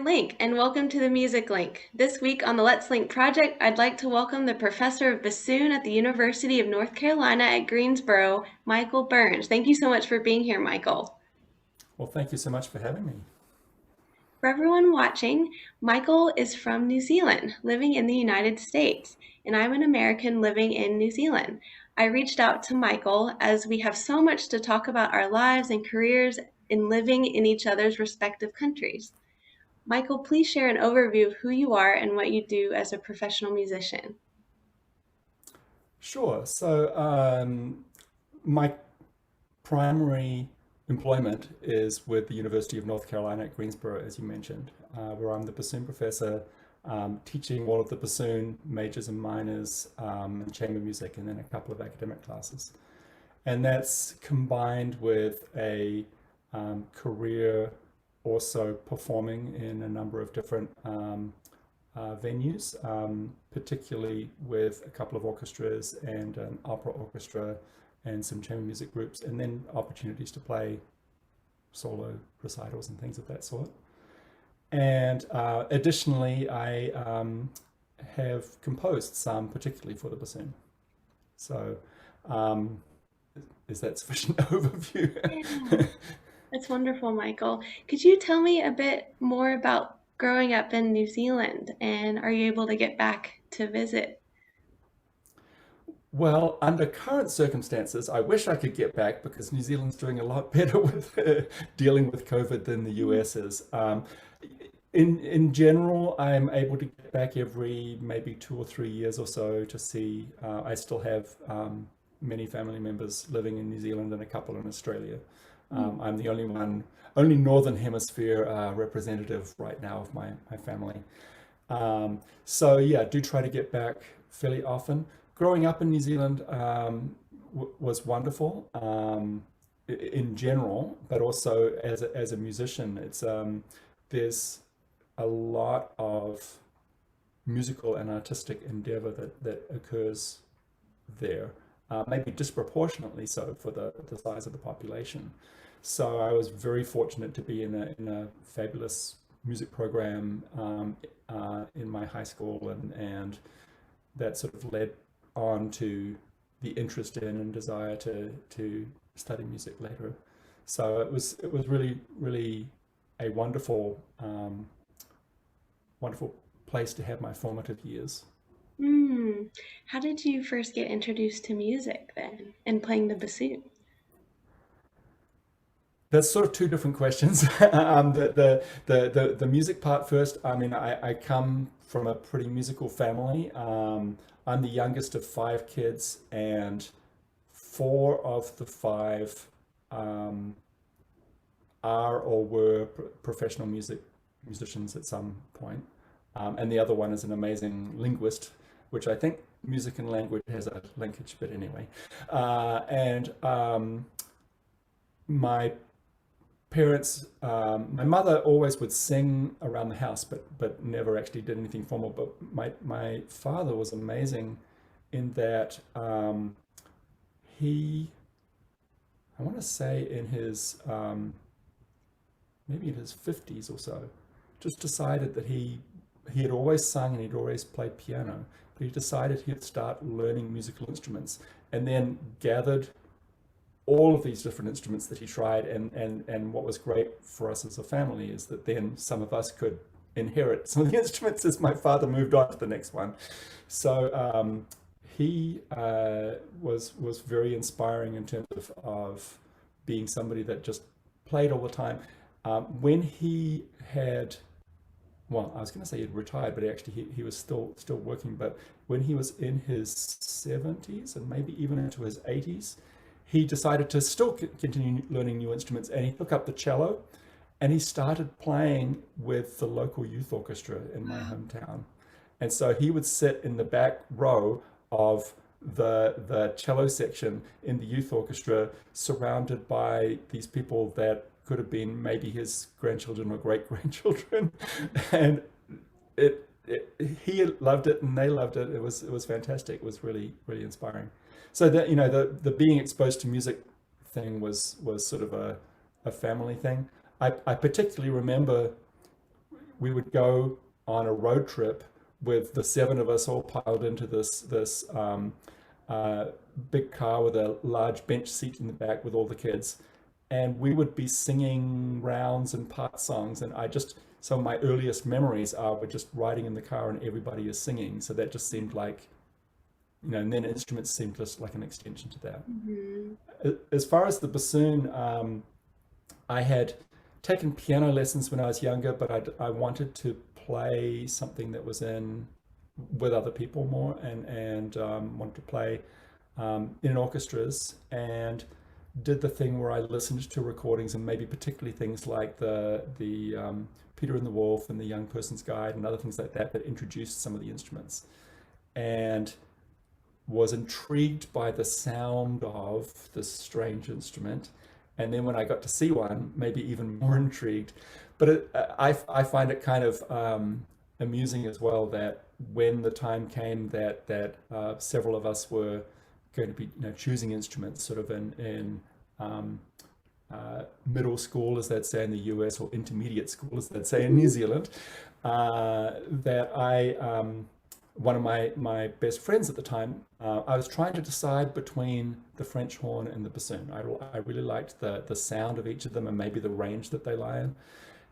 Link, and welcome to the Music Link. This week on the Let's Link project, I'd like to welcome the professor of bassoon at the University of North Carolina at Greensboro, Michael Burns. Thank you so much for being here, Michael. Well, thank you so much for having me. For everyone watching, Michael is from New Zealand, living in the United States, and I'm an American living in New Zealand. I reached out to Michael as we have so much to talk about our lives and careers in living in each other's respective countries. Michael, please share an overview of who you are and what you do as a professional musician. Sure. My primary employment is with the University of North Carolina at Greensboro, as you mentioned, where I'm the bassoon professor, teaching all of the bassoon majors and minors, and chamber music, and then a couple of academic classes. And that's combined with a career also performing in a number of different venues, particularly with a couple of orchestras and an opera orchestra and some chamber music groups, and then opportunities to play solo recitals and things of that sort. And additionally, I have composed some, particularly for the bassoon. So, um, is that sufficient Yeah, overview? that's wonderful, Michael. Could you tell me a bit more about growing up in New Zealand and are you able to get back to visit? Well, under current circumstances, I wish I could get back because New Zealand's doing a lot better with dealing with COVID than the Mm. US is. In general, I'm able to get back every maybe 2 or 3 years or so to see. I still have many family members living in New Zealand and a couple in Australia. Mm. I'm the only Northern Hemisphere representative right now of my family. So yeah, I do try to get back fairly often. Growing up in New Zealand was wonderful in general, but also as a musician, there's a lot of musical and artistic endeavor that occurs there, maybe disproportionately so for the size of the population. So I was very fortunate to be in a fabulous music program in my high school, and that sort of led on to the interest in and desire to study music later. So it was really a wonderful place to have my formative years. Mm. How did you first get introduced to music then and playing the bassoon? That's sort of two different questions. The music part first. I mean, I come from a pretty musical family. I'm the youngest of five kids, and four of the five um, are or were professional musicians at some point. And the other one is an amazing linguist, which I think music and language has a linkage, but anyway. And my parents, my mother always would sing around the house, but never actually did anything formal. But my father was amazing in that he, I want to say in his maybe in his 50s or so, just decided that he had always sung and he'd always played piano, but he decided he'd start learning musical instruments, and then gathered all of these different instruments that he tried. And what was great for us as a family is that then some of us could inherit some of the instruments as my father moved on to the next one. So he was very inspiring in terms of being somebody that just played all the time. When he had, well, I was going to say he'd retired, but actually he was still working. But when he was in his 70s and maybe even into his 80s, he decided to still continue learning new instruments, and he took up the cello and he started playing with the local youth orchestra in my hometown. And so he would sit in the back row of the cello section in the youth orchestra, surrounded by these people that could have been maybe his grandchildren or great grandchildren. And he loved it and they loved it. It was fantastic. It was really inspiring. So that, the being exposed to music thing was sort of a family thing. I particularly remember we would go on a road trip with the seven of us all piled into this uh, big car with a large bench seat in the back with all the kids, and we would be singing rounds and part songs. And I just some of my earliest memories are we're just riding in the car and everybody is singing. So that just seemed like, and then instruments seemed just like an extension to that. Mhm. As far as the bassoon, I had taken piano lessons when I was younger, but I wanted to play something that was in with other people more, and wanted to play in orchestras, and did the thing where I listened to recordings, and maybe particularly things like the Peter and the Wolf and the Young Person's Guide and other things like that that introduced some of the instruments, and was intrigued by the sound of this strange instrument. And then when I got to see one, maybe even more intrigued. But I find it kind of amusing as well that when the time came that several of us were going to be choosing instruments sort of in middle school, as they'd say in the US, or intermediate school, as they'd say in New Zealand, that one of my best friends at the time, I was trying to decide between the French horn and the bassoon. I really liked the sound of each of them and maybe the range that they lie in.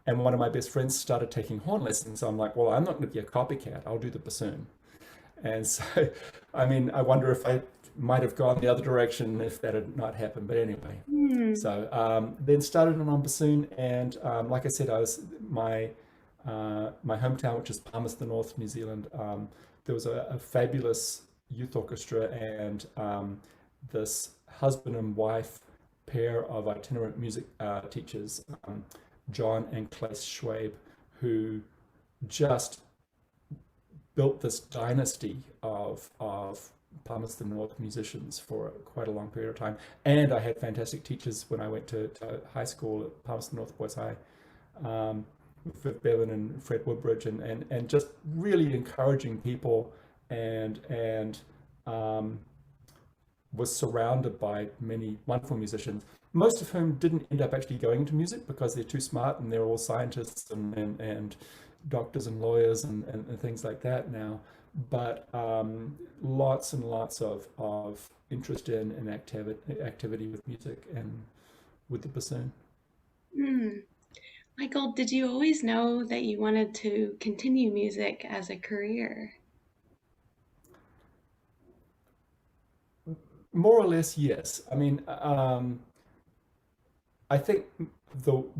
And one of my best friends started taking horn lessons. So I'm like, well, I'm not going to be a copycat. I'll do the bassoon. And so, I mean, I wonder if I might have gone the other direction if that had not happened. But anyway, Hmm. so then started on bassoon. And like I said, I was my hometown, which is Palmerston North, New Zealand. There was a fabulous youth orchestra, and this husband and wife pair of itinerant music teachers, John and Claes Schwabe, who just built this dynasty of Palmerston North musicians for quite a long period of time. And I had fantastic teachers when I went to high school at Palmerston North Boys High, with Viv Bevan and Fred Woodbridge, and just really encouraging people, and was surrounded by many wonderful musicians, most of whom didn't end up actually going into music because they're too smart and they're all scientists and doctors and lawyers and things like that now. But lots and lots of interest in activity with music and with the bassoon. Hmm. Michael, did you always know that you wanted to continue music as a career? More or less, yes. I mean, I think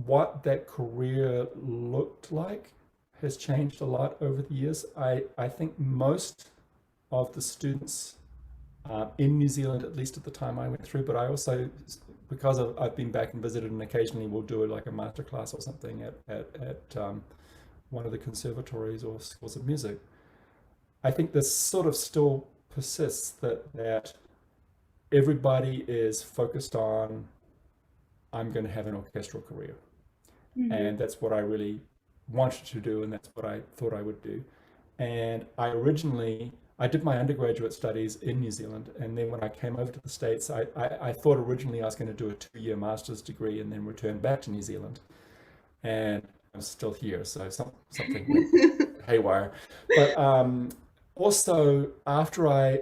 what that career looked like has changed a lot over the years. I think most of the students in New Zealand, at least at the time I went through, but I also, because I've been back and visited, and occasionally we'll do like a master class or something at one of the conservatories or schools of music. I think this sort of still persists, that everybody is focused on, I'm going to have an orchestral career. Hmm. And that's what I really wanted to do, and that's what I thought I would do. And I did my undergraduate studies in New Zealand, and then when I came over to the States, I thought originally I was going to do a 2-year master's degree and then return back to New Zealand. And I'm still here, so something went haywire. But also,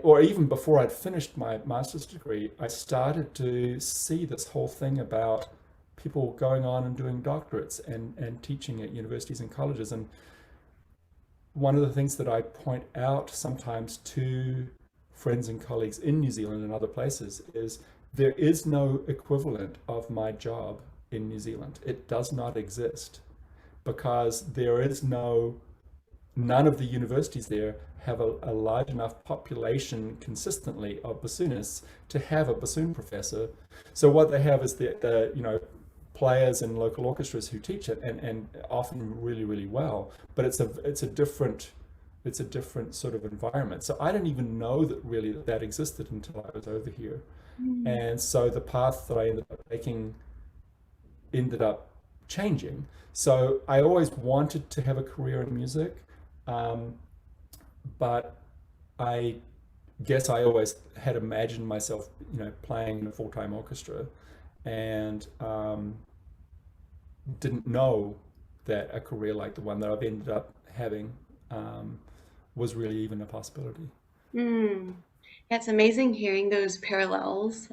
or even before I'd finished my master's degree, I started to see this whole thing about people going on and doing doctorates and teaching at universities and colleges. And one of the things that I point out sometimes to friends and colleagues in New Zealand and other places is there is no equivalent of my job in New Zealand. It does not exist, because none of the universities there have a large enough population consistently of bassoonists to have a bassoon professor. So what they have is the players in local orchestras who teach it, and often really, really well. But it's a different sort of environment. So I didn't even know that existed until I was over here. Hmm. And so the path that I ended up taking ended up changing. So I always wanted to have a career in music, um, but I guess I always had imagined myself, playing in a full-time orchestra, and didn't know that a career like the one that I've ended up having was really even a possibility. Mm. Yeah, it's amazing hearing those parallels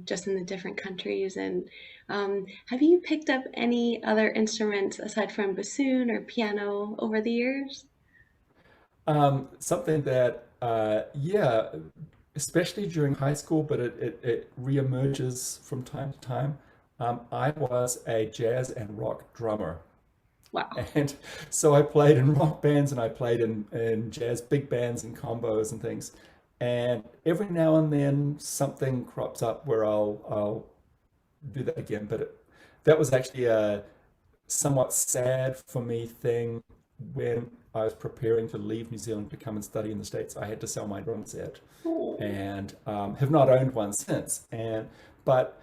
just in the different countries. And have you picked up any other instruments aside from bassoon or piano over the years? Something that, yeah, especially during high school, but it reemerges from time to time. I was a jazz and rock drummer. Wow. And so I played in rock bands and I played in jazz big bands and combos and things. And every now and then something crops up where I'll do that again. But that was actually a somewhat sad for me thing when I was preparing to leave New Zealand to come and study in the States. I had to sell my drum set Oh. and have not owned one since. But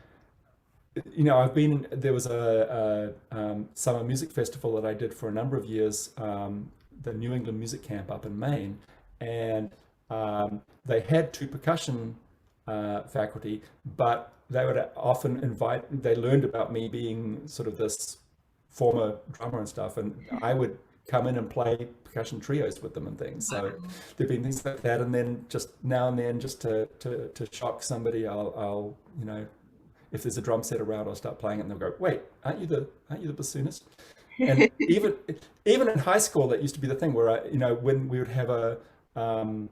I've been, there was a summer music festival that I did for a number of years, the New England Music Camp up in Maine, and they had two percussion faculty, but they would often invite, they learned about me being sort of this former drummer and stuff, and I would come in and play percussion trios with them and things. So Wow. there've been things like that, and then just now and then, just to shock somebody, I'll if there's a drum set around, I'll start playing it, and they'll go, "Wait, aren't you the bassoonist?" And even in high school, that used to be the thing where when we would have um,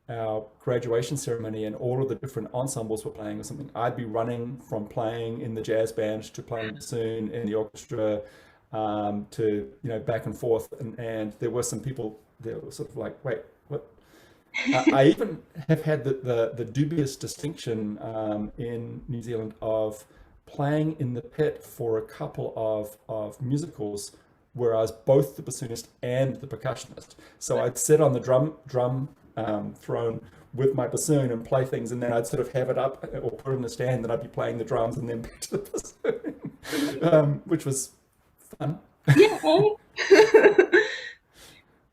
our graduation ceremony and all of the different ensembles were playing or something, I'd be running from playing in the jazz band to playing bassoon in the orchestra, to back and forth, and there were some people that were sort of like, "Wait, what?" I even have had the dubious distinction in New Zealand of playing in the pit for a couple of musicals where I was both the bassoonist and the percussionist. So I'd sit on the drum throne with my bassoon and play things, and then I'd sort of have it up or put it in the stand, and I'd be playing the drums and then back to the bassoon, which was fun. Yeah.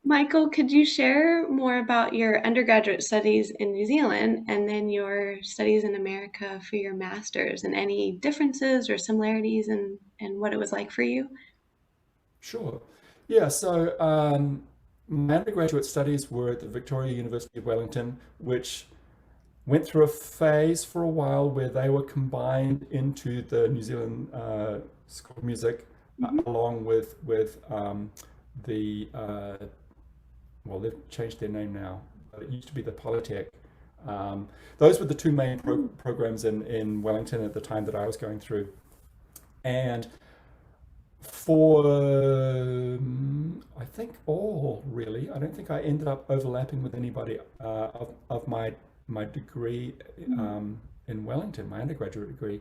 Michael, could you share more about your undergraduate studies in New Zealand and then your studies in America for your master's and any differences or similarities and what it was like for you? Sure. Yeah, so my undergraduate studies were at the Victoria University of Wellington, which went through a phase for a while where they were combined into the New Zealand School of Music, Hmm. along with the well, they've changed their name now, but it used to be the Polytech. Those were the two main programs in Wellington at the time that I was going through. And for I think all really, I don't think I ended up overlapping with anybody of my degree in Wellington, my undergraduate degree.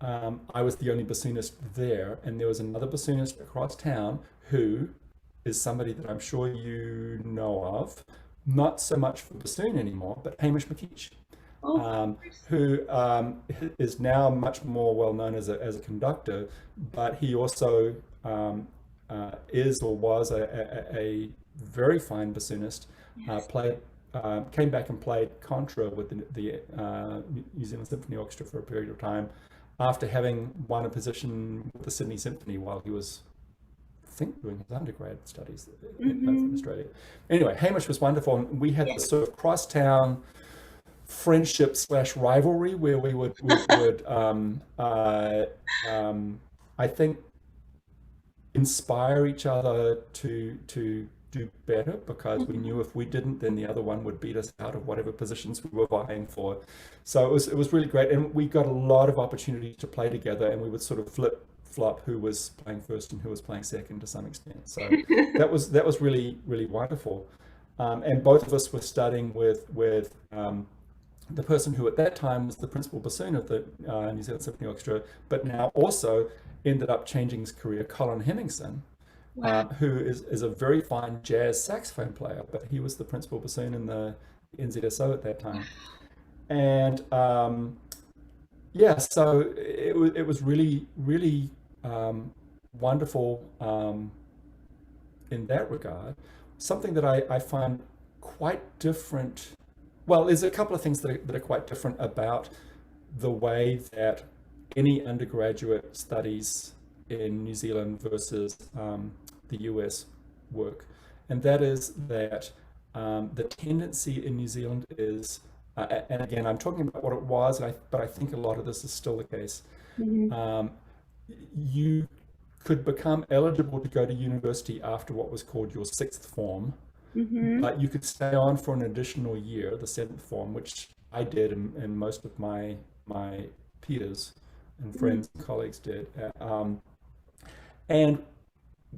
I was the only bassoonist there, and there was another bassoonist across town who is somebody that I'm sure you know of, not so much for bassoon anymore, but Hamish McKeach, Oh, of course. who is now much more well known as a conductor, but he also is or was a very fine bassoonist. Yes. Played Came back and played contra with the New Zealand Symphony Orchestra for a period of time, after having won a position with the Sydney Symphony while he was, I think, doing his undergrad studies over in Hmm. Australia. Anyway, Hamish was wonderful, and we had Yeah. this sort of crosstown friendship slash rivalry where we would I think inspire each other to do better, because we knew if we didn't, then the other one would beat us out of whatever positions we were vying for. So it was really great, and we got a lot of opportunities to play together, and we would sort of flip flop who was playing first and who was playing second to some extent. So that was really wonderful. And both of us were studying with the person who at that time was the principal bassoon of the New Zealand Symphony Orchestra, but now also ended up changing his career, Colin Hemmingson, Wow. who is a very fine jazz saxophone player, but he was the principal bassoon in the NZSO at that time. And yeah, so it was really wonderful in that regard. Something that I find quite different. Well, there's a couple of things that are quite different about the way that any undergraduate studies in New Zealand versus the US work, and that is that the tendency in New Zealand is, and again, I'm talking about what it was, but I think a lot of this is still the case. Mhm. Um, you could become eligible to go to university after what was called your sixth form, Mhm. but you could stay on for an additional year, the seventh form, which I did, and most of my peers and Mhm. friends and colleagues did. And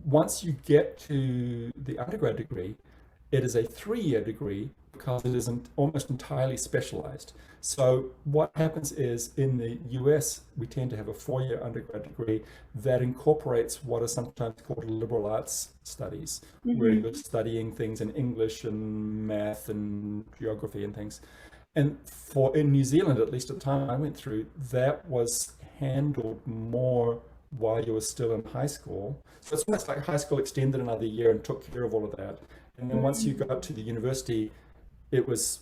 once you get to the undergrad degree, it is a 3-year degree because it isn't almost entirely specialized. So what happens is in the US, we tend to have a 4-year undergrad degree that incorporates what are sometimes called liberal arts studies, where Mhm. you're studying things in English and math and geography and things. And for in New Zealand, at least at the time I went through, that was handled more while you were still in high school. So it's almost like high school extended another year and took care of all of that. And then once you got to the university, it was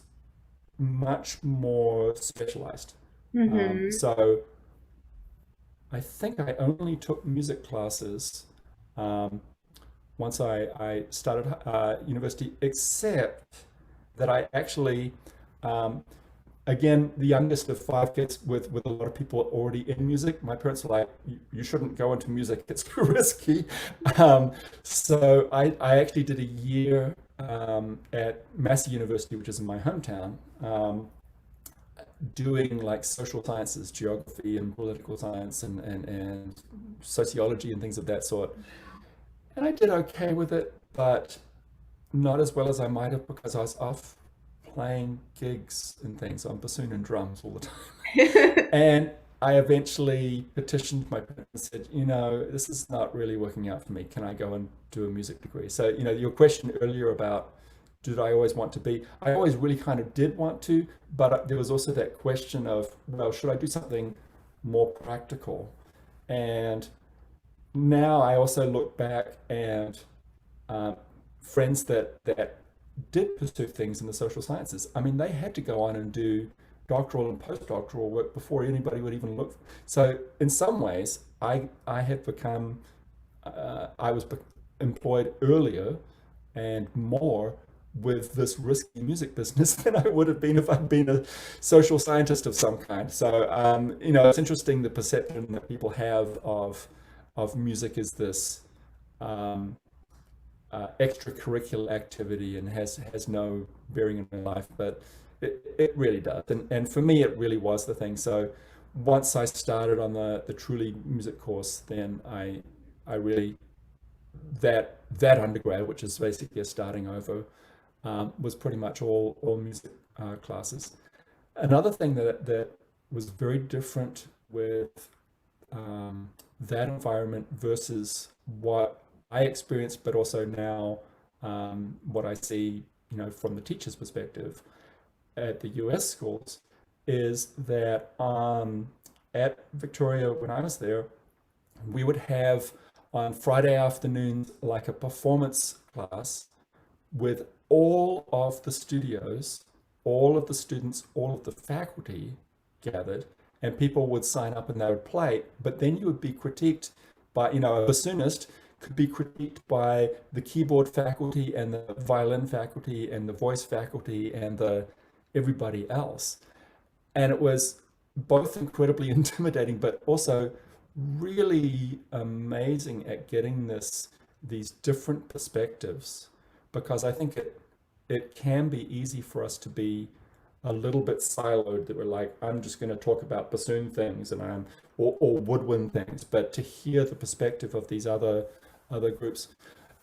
much more specialized. Mhm. So I think I only took music classes um, once I started university, except that I actually um, again, the youngest of 5 kids with a lot of people already in music. My parents were like, you shouldn't go into music, it's too risky. So I actually did a year at Massey University, which is in my hometown, doing like social sciences, geography and political science and sociology and things of that sort. And I did okay with it, but not as well as I might have because I was off playing gigs and things on bassoon and drums all the time. And I eventually petitioned my parents and said, this is not really working out for me. Can I go and do a music degree? So, your question earlier about did I always want to be? I always really kind of did want to, but there was also that question of, well, should I do something more practical? And now I also look back and um, friends that did pursue things in the social sciences. I mean, they had to go on and do doctoral and postdoctoral work before anybody would even look. So in some ways, I have become I was employed earlier and more with this risky music business than I would have been if I'd been a social scientist of some kind. So it's interesting the perception that people have of music is this um, extracurricular activity and has no bearing in my life, but it really does. And for me, it really was the thing. So once I started on the truly music course, then I really that undergrad, which is basically a starting over, was pretty much all music classes. Another thing that was very different with that environment versus what I experienced, but also now what I see, from the teacher's perspective at the US schools, is that at Victoria, when I was there, we would have on Friday afternoons like a performance class with all of the studios, all of the students, all of the faculty gathered, and people would sign up and they would play. But then you would be critiqued by, a bassoonist could be critiqued by the keyboard faculty and the violin faculty and the voice faculty and the everybody else. And it was both incredibly intimidating, but also really amazing at getting these different perspectives, because I think it can be easy for us to be a little bit siloed, that we're like, I'm just going to talk about bassoon things and or woodwind things, but to hear the perspective of these other groups.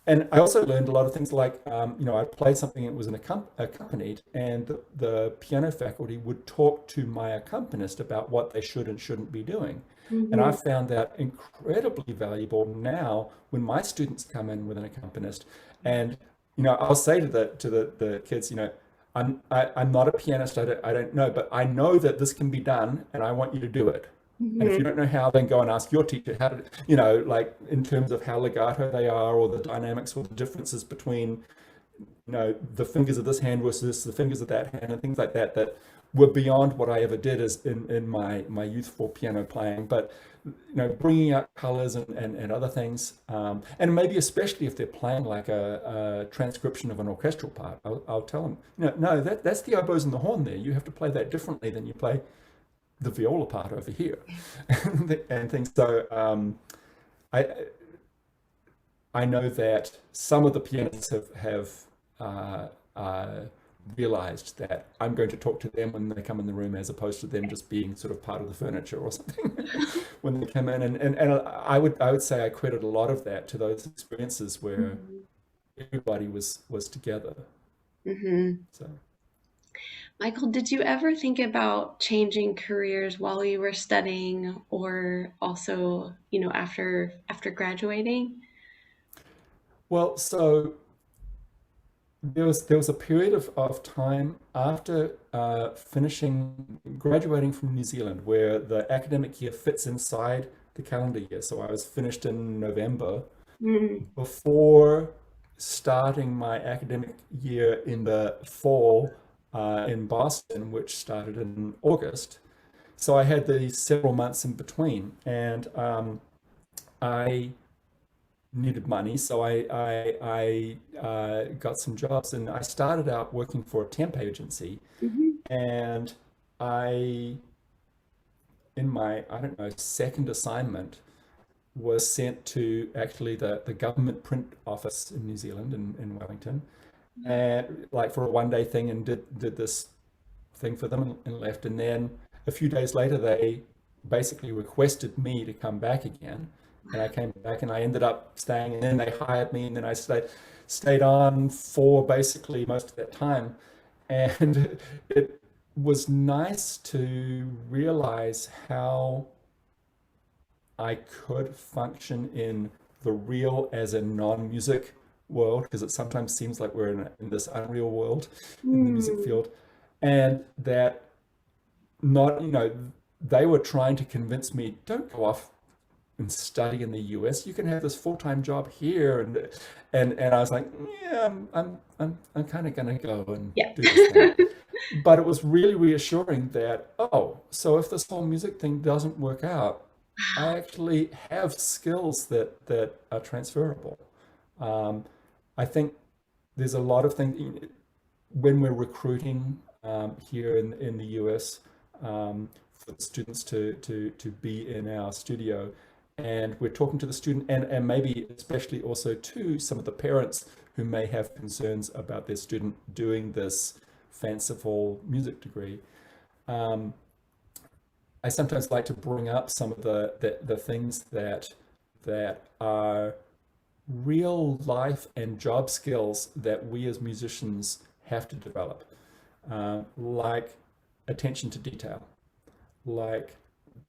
And I also learned a lot of things like, I played something that was accompanied, and the piano faculty would talk to my accompanist about what they should and shouldn't be doing. And I Mhm. found that incredibly valuable now when my students come in with an accompanist. And, I'll say to the kids, I'm not a pianist, I don't know, but I know that this can be done and I want you to do it. And if you Mhm. don't know how, then go and ask your teacher how to, like in terms of how legato they are or the dynamics or the differences between, the fingers of this hand versus the fingers of that hand and things like that that were beyond what I ever did as in my youthful piano playing. But bringing out colors and other things, and maybe especially if they're playing like a transcription of an orchestral part, I'll tell them, no, that's the oboes and the horn there. You have to play that differently than you play the viola part over here, and things. So I I know that some of the pianists have uh, uh, realized that I'm going to talk to them when they come in the room as opposed to them just being sort of part of the furniture or something when they come in. And I would say I credit a lot of that to those experiences where Mhm. everybody was together. Mhm. So Michael, did you ever think about changing careers while you were studying or also, after graduating? so there was a period of time after finishing graduating from New Zealand where the academic year fits inside the calendar year. So I was finished in November Mm. before starting my academic year in the fall in Boston, which started in August. So I had these several months in between, and I needed money, so I got some jobs, and I started out working for a temp agency, Mhm. and I, in my, I don't know, second assignment, was sent to actually the government print office in New Zealand in Wellington, and like for a 1 day thing, and did this thing for them and left. And then a few days later, they basically requested me to come back again. And I came back and I ended up staying. And then they hired me. And then I stayed on for basically most of that time. And it was nice to realize how I could function in the real as a non-music world, because it sometimes seems like we're in this unreal world in the music Mm. field, and that not, they were trying to convince me, don't go off and study in the US. You can have this full-time job here, and I was like, yeah, I'm kind of gonna go and Yeah. do this thing. But it was really reassuring that, oh, so if this whole music thing doesn't work out, I actually have skills that are transferable. Um, I think there's a lot of things when we're recruiting here in the US for students to be in our studio, and we're talking to the student and maybe especially also to some of the parents who may have concerns about their student doing this fanciful music degree. Um, I sometimes like to bring up some of the things that are real life and job skills that we as musicians have to develop, like attention to detail, like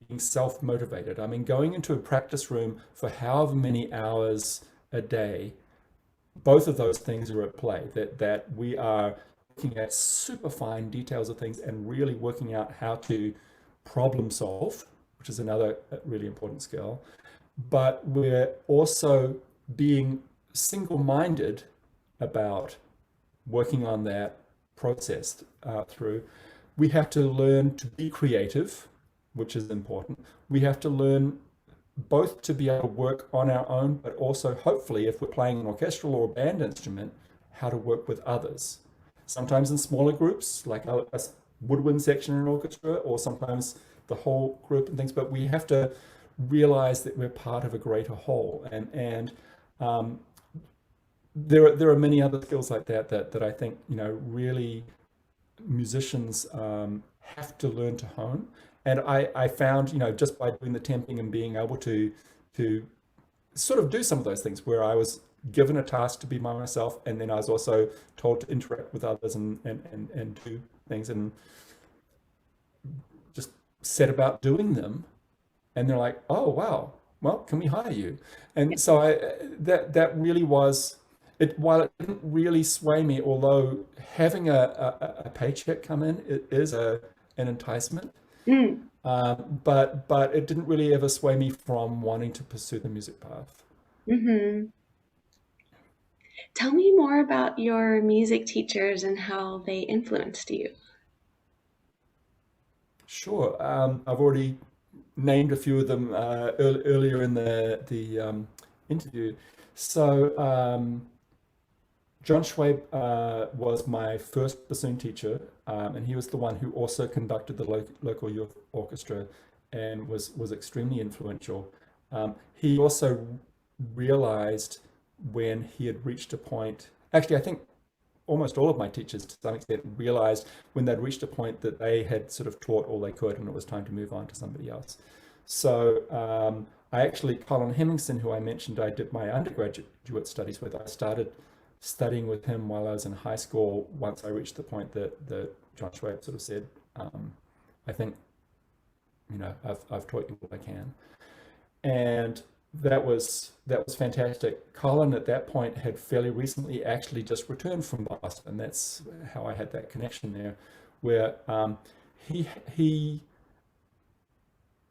being self-motivated. I mean, going into a practice room for however many hours a day, both of those things are at play. That we are looking at super fine details of things and really working out how to problem solve, which is another really important skill. But we're also being single-minded about working on that process through. We have to learn to be creative, which is important. We have to learn both to be able to work on our own, but also hopefully, if we're playing an orchestral or band instrument, how to work with others. Sometimes in smaller groups, like a woodwind section in an orchestra, or sometimes the whole group and things. But we have to realize that we're part of a greater whole, and um, there are many other skills like that I think really musicians have to learn to hone. And I found, just by doing the temping and being able to sort of do some of those things where I was given a task to be by myself, and then I was also told to interact with others and do things and just set about doing them. And they're like, oh wow, well, can we hire you? And so that really was it. While it didn't really sway me, although having a paycheck come in it is an enticement, Mm. but it didn't really ever sway me from wanting to pursue the music path. Mhm. Tell me more about your music teachers and how they influenced you. Sure. I've already named a few of them earlier in the interview. So John Schwabe was my first bassoon teacher, and he was the one who also conducted the local youth orchestra and was extremely influential. He also realized when he had reached a point, actually, I think almost all of my teachers to some extent realized when they'd reached a point that they had sort of taught all they could and it was time to move on to somebody else. So I actually, Colin Hemmingson, who I mentioned I did my undergraduate studies with, I started studying with him while I was in high school once I reached the point that John Schwabe sort of said, I think, I've taught you what I can. And that was fantastic. Colin at that point had fairly recently actually just returned from Boston. That's how I had that connection there, where he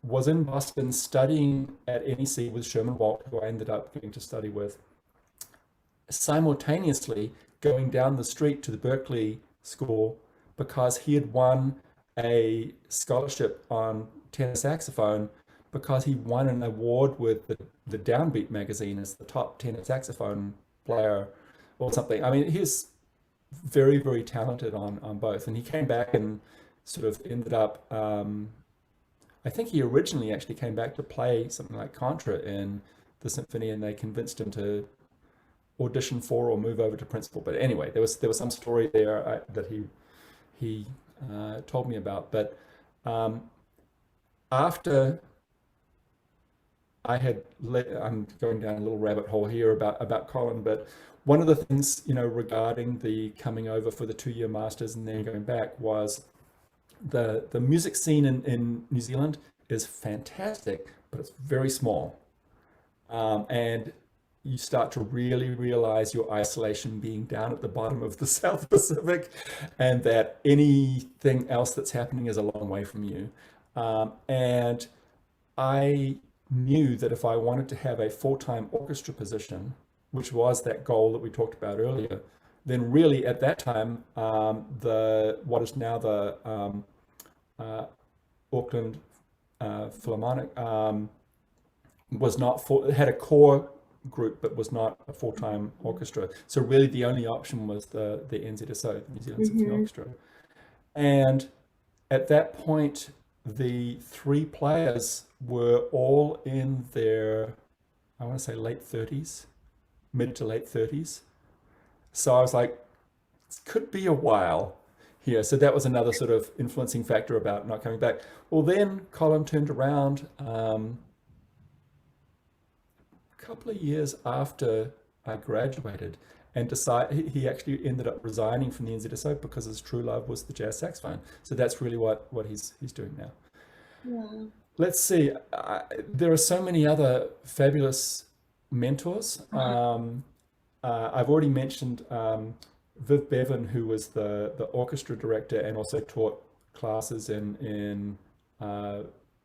was in Boston studying at NEC with Sherman Walt, who I ended up getting to study with, simultaneously going down the street to the Berkeley School because he had won a scholarship on tenor saxophone because he won an award with the Downbeat magazine as the top tenor saxophone player or something. I mean, he's very, very talented on both. And he came back and sort of ended up, I think he originally actually came back to play something like Contra in the symphony, and they convinced him to audition for or move over to principal. But anyway, there was some story there that he told me about. But um, after I'm going down a little rabbit hole here about Colin, but one of the things, regarding the coming over for the 2-year masters and then going back was the music scene in New Zealand is fantastic, but it's very small. And you start to really realize your isolation being down at the bottom of the South Pacific and that anything else that's happening is a long way from you. And I knew that if I wanted to have a full-time orchestra position, which was that goal that we talked about earlier, then really at that time, the what is now the uh, Auckland Philharmonic was not full. It had a core group, but was not a full-time orchestra. So really, the only option was the NZSO, the New Zealand Symphony Mm-hmm. Orchestra, and at that point, the three players were all in their, I want to say late 30s, mid to late 30s. So I was like, it could be a while here. So that was another sort of influencing factor about not coming back. Well, then Colin turned around a couple of years after I graduated and he actually ended up resigning from the NZSO because his true love was the jazz saxophone. So that's really what he's doing now. Wow. Let's see. There are so many other fabulous mentors. Uh-huh. I've already mentioned Viv Bevan, who was the orchestra director and also taught classes in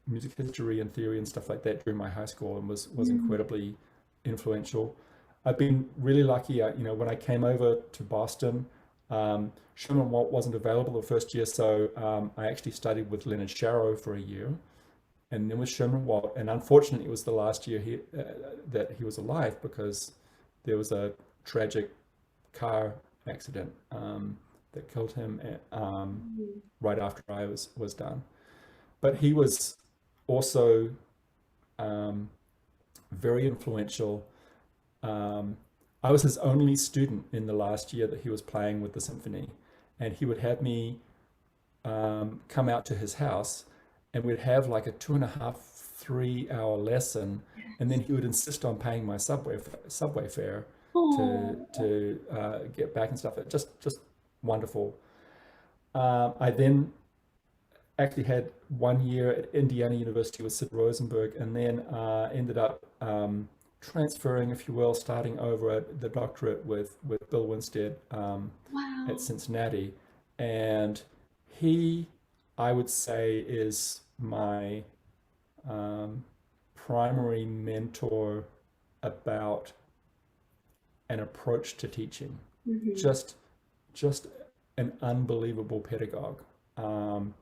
music history and theory and stuff like that during my high school, and was Mm. incredibly influential. I've been really lucky. When I came over to Boston, Sherman Walt wasn't available the first year, so I actually studied with Leonard Sharrow for a year, and then with Sherman Walt. And unfortunately, it was the last year that he was alive because there was a tragic car accident that killed him right after I was done. But he was also um, very influential. I was his only student in the last year that he was playing with the symphony, and he would have me come out to his house, and we'd have like a 2.5, 3 hour lesson, and then he would insist on paying my subway fare to Oh. get back and stuff. Just wonderful. I then actually had 1 year at Indiana University with Sid Rosenberg, and then ended up transferring, if you will, starting over at the doctorate with Bill Winstead at Wow. Cincinnati. And he, I would say, is my primary mentor about an approach to teaching. Mm-hmm. Just just an unbelievable pedagogue. Um,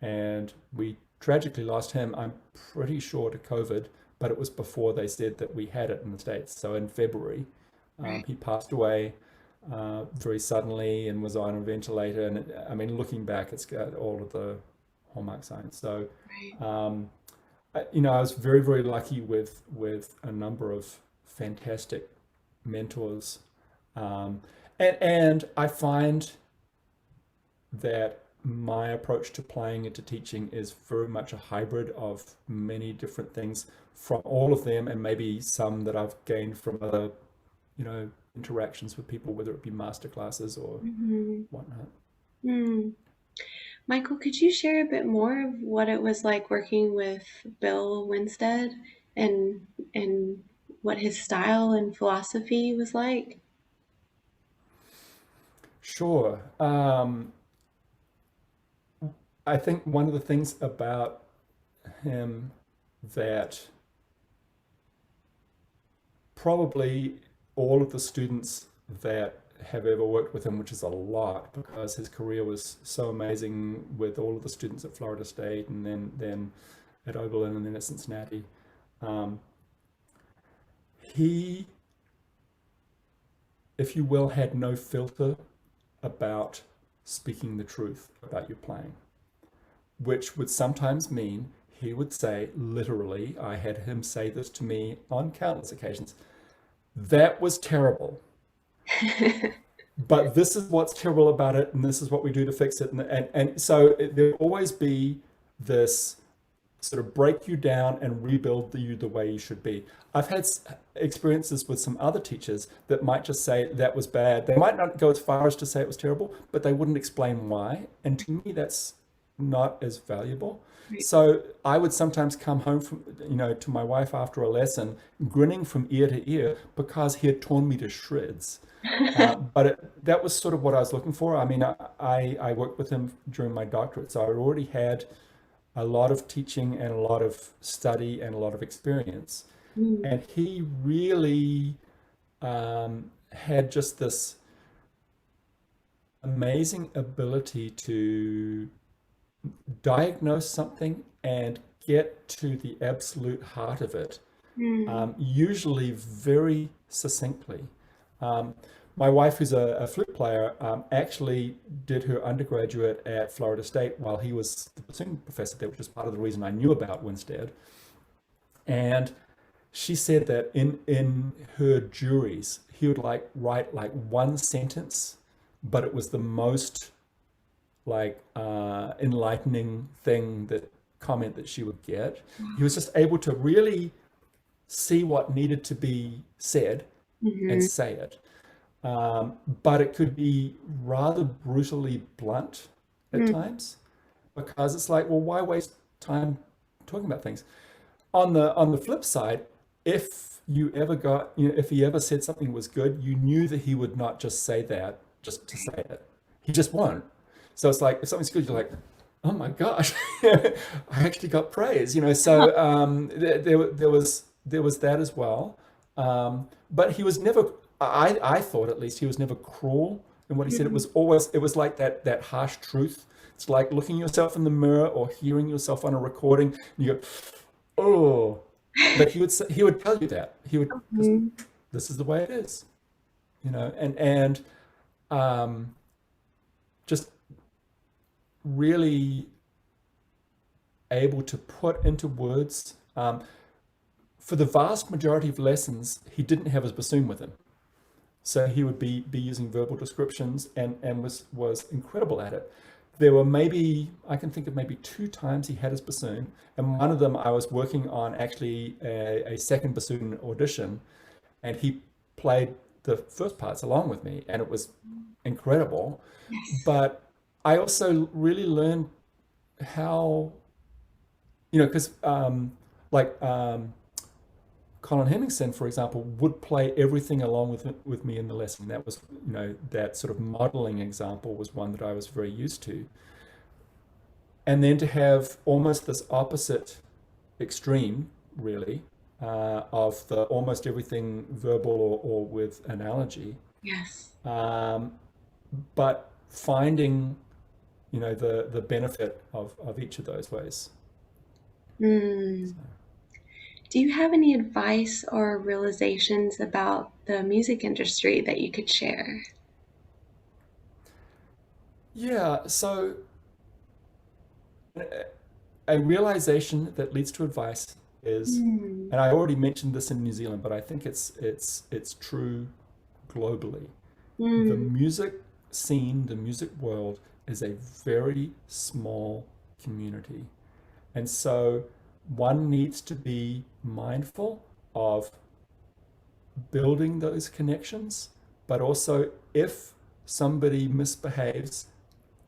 and we tragically lost him, I'm pretty sure, to COVID, but it was before they said that we had it in the States. So in February, Right. he passed away very suddenly and was on a ventilator. And I mean, looking back, it's got all of the hallmark signs. So, Right. um, I was very, very lucky with a number of fantastic mentors. Um, and I find that my approach to playing and to teaching is very much a hybrid of many different things from all of them, and maybe some that I've gained from other, interactions with people, whether it be master classes or Mm-hmm. whatnot. Mm. Michael, could you share a bit more of what it was like working with Bill Winstead and and what his style and philosophy was like? Sure. I think one of the things about him that probably all of the students that have ever worked with him, which is a lot because his career was so amazing with all of the students at Florida State and then at Oberlin and then at Cincinnati. Um, he, if you will, had no filter about speaking the truth about your playing, which would sometimes mean he would say, literally, I had him say this to me on countless occasions, that was terrible. But this is what's terrible about it, and this is what we do to fix it. And so there'll always be this sort of break you down and rebuild you the way you should be. I've had experiences with some other teachers that might just say that was bad. They might not go as far as to say it was terrible, but they wouldn't explain why. And to me, that's not as valuable. Right. So I would sometimes come home from, to my wife after a lesson, grinning from ear to ear because he had torn me to shreds. That was sort of what I was looking for. I mean, I worked with him during my doctorate, so I already had a lot of teaching and a lot of study and a lot of experience. Mm. And he really had just this amazing ability to diagnose something and get to the absolute heart of it, Mm. usually very succinctly. Um, my wife, who's a flute player, actually did her undergraduate at Florida State while he was the bassoon professor there, which is part of the reason I knew about Winstead. And she said that in her juries, he would write like one sentence, but it was the most enlightening comment that she would get. He was just able to really see what needed to be said and Mm-hmm. say it. But it could be rather brutally blunt at Mm. times because it's like, well, why waste time talking about things? On the flip side, if he ever said something was good, you knew that he would not just say that just to say it. He just won't. So it's like if something's good, you're like, oh my gosh, I actually got praise, So there was that as well. But he was never, I thought at least, he was never cruel in what he said. It was like that harsh truth. It's like looking yourself in the mirror or hearing yourself on a recording, and you go, oh. But he would tell you that Mm. this is the way it is, and um, just really able to put into words. For the vast majority of lessons, he didn't have his bassoon with him. So he would be using verbal descriptions and was incredible at it. There were I can think of maybe two times he had his bassoon, and one of them I was working on actually a second bassoon audition, and he played the first parts along with me, and it was incredible. Yes. But I also really learned how, because like Colin Hemmingson, for example, would play everything along with me in the lesson. That was, that sort of modeling example was one that I was very used to. And then to have almost this opposite extreme, really, of the almost everything verbal or with analogy, Yes. um, but finding, the benefit of each of those ways. Mm. So, Do you have any advice or realizations about the music industry that you could share? yeah, so a realization that leads to advice is, Mm. and I already mentioned this in New Zealand, but I think it's true globally. The Mm. music scene, the music world is a very small community. And so one needs to be mindful of building those connections, but also if somebody misbehaves,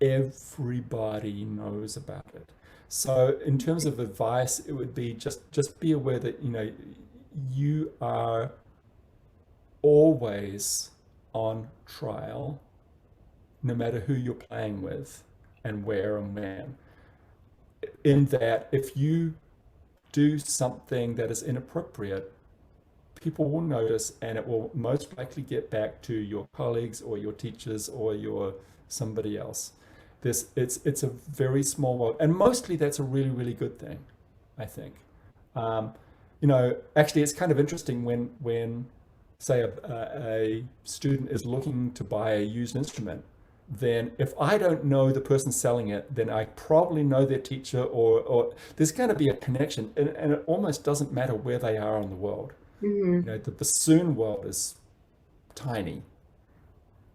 everybody knows about it. So in terms of advice, it would be just be aware that you are always on trial, no matter who you're playing with and where and when. In that, if you do something that is inappropriate, people will notice and it will most likely get back to your colleagues or your teachers or your somebody else. It's a very small world, and mostly that's a really, really good thing, I think. Um, Actually, it's kind of interesting when say a student is looking to buy a used instrument, then if I don't know the person selling it, then I probably know their teacher, or there's going to be a connection, and it almost doesn't matter where they are in the world. Mm. The bassoon world is tiny.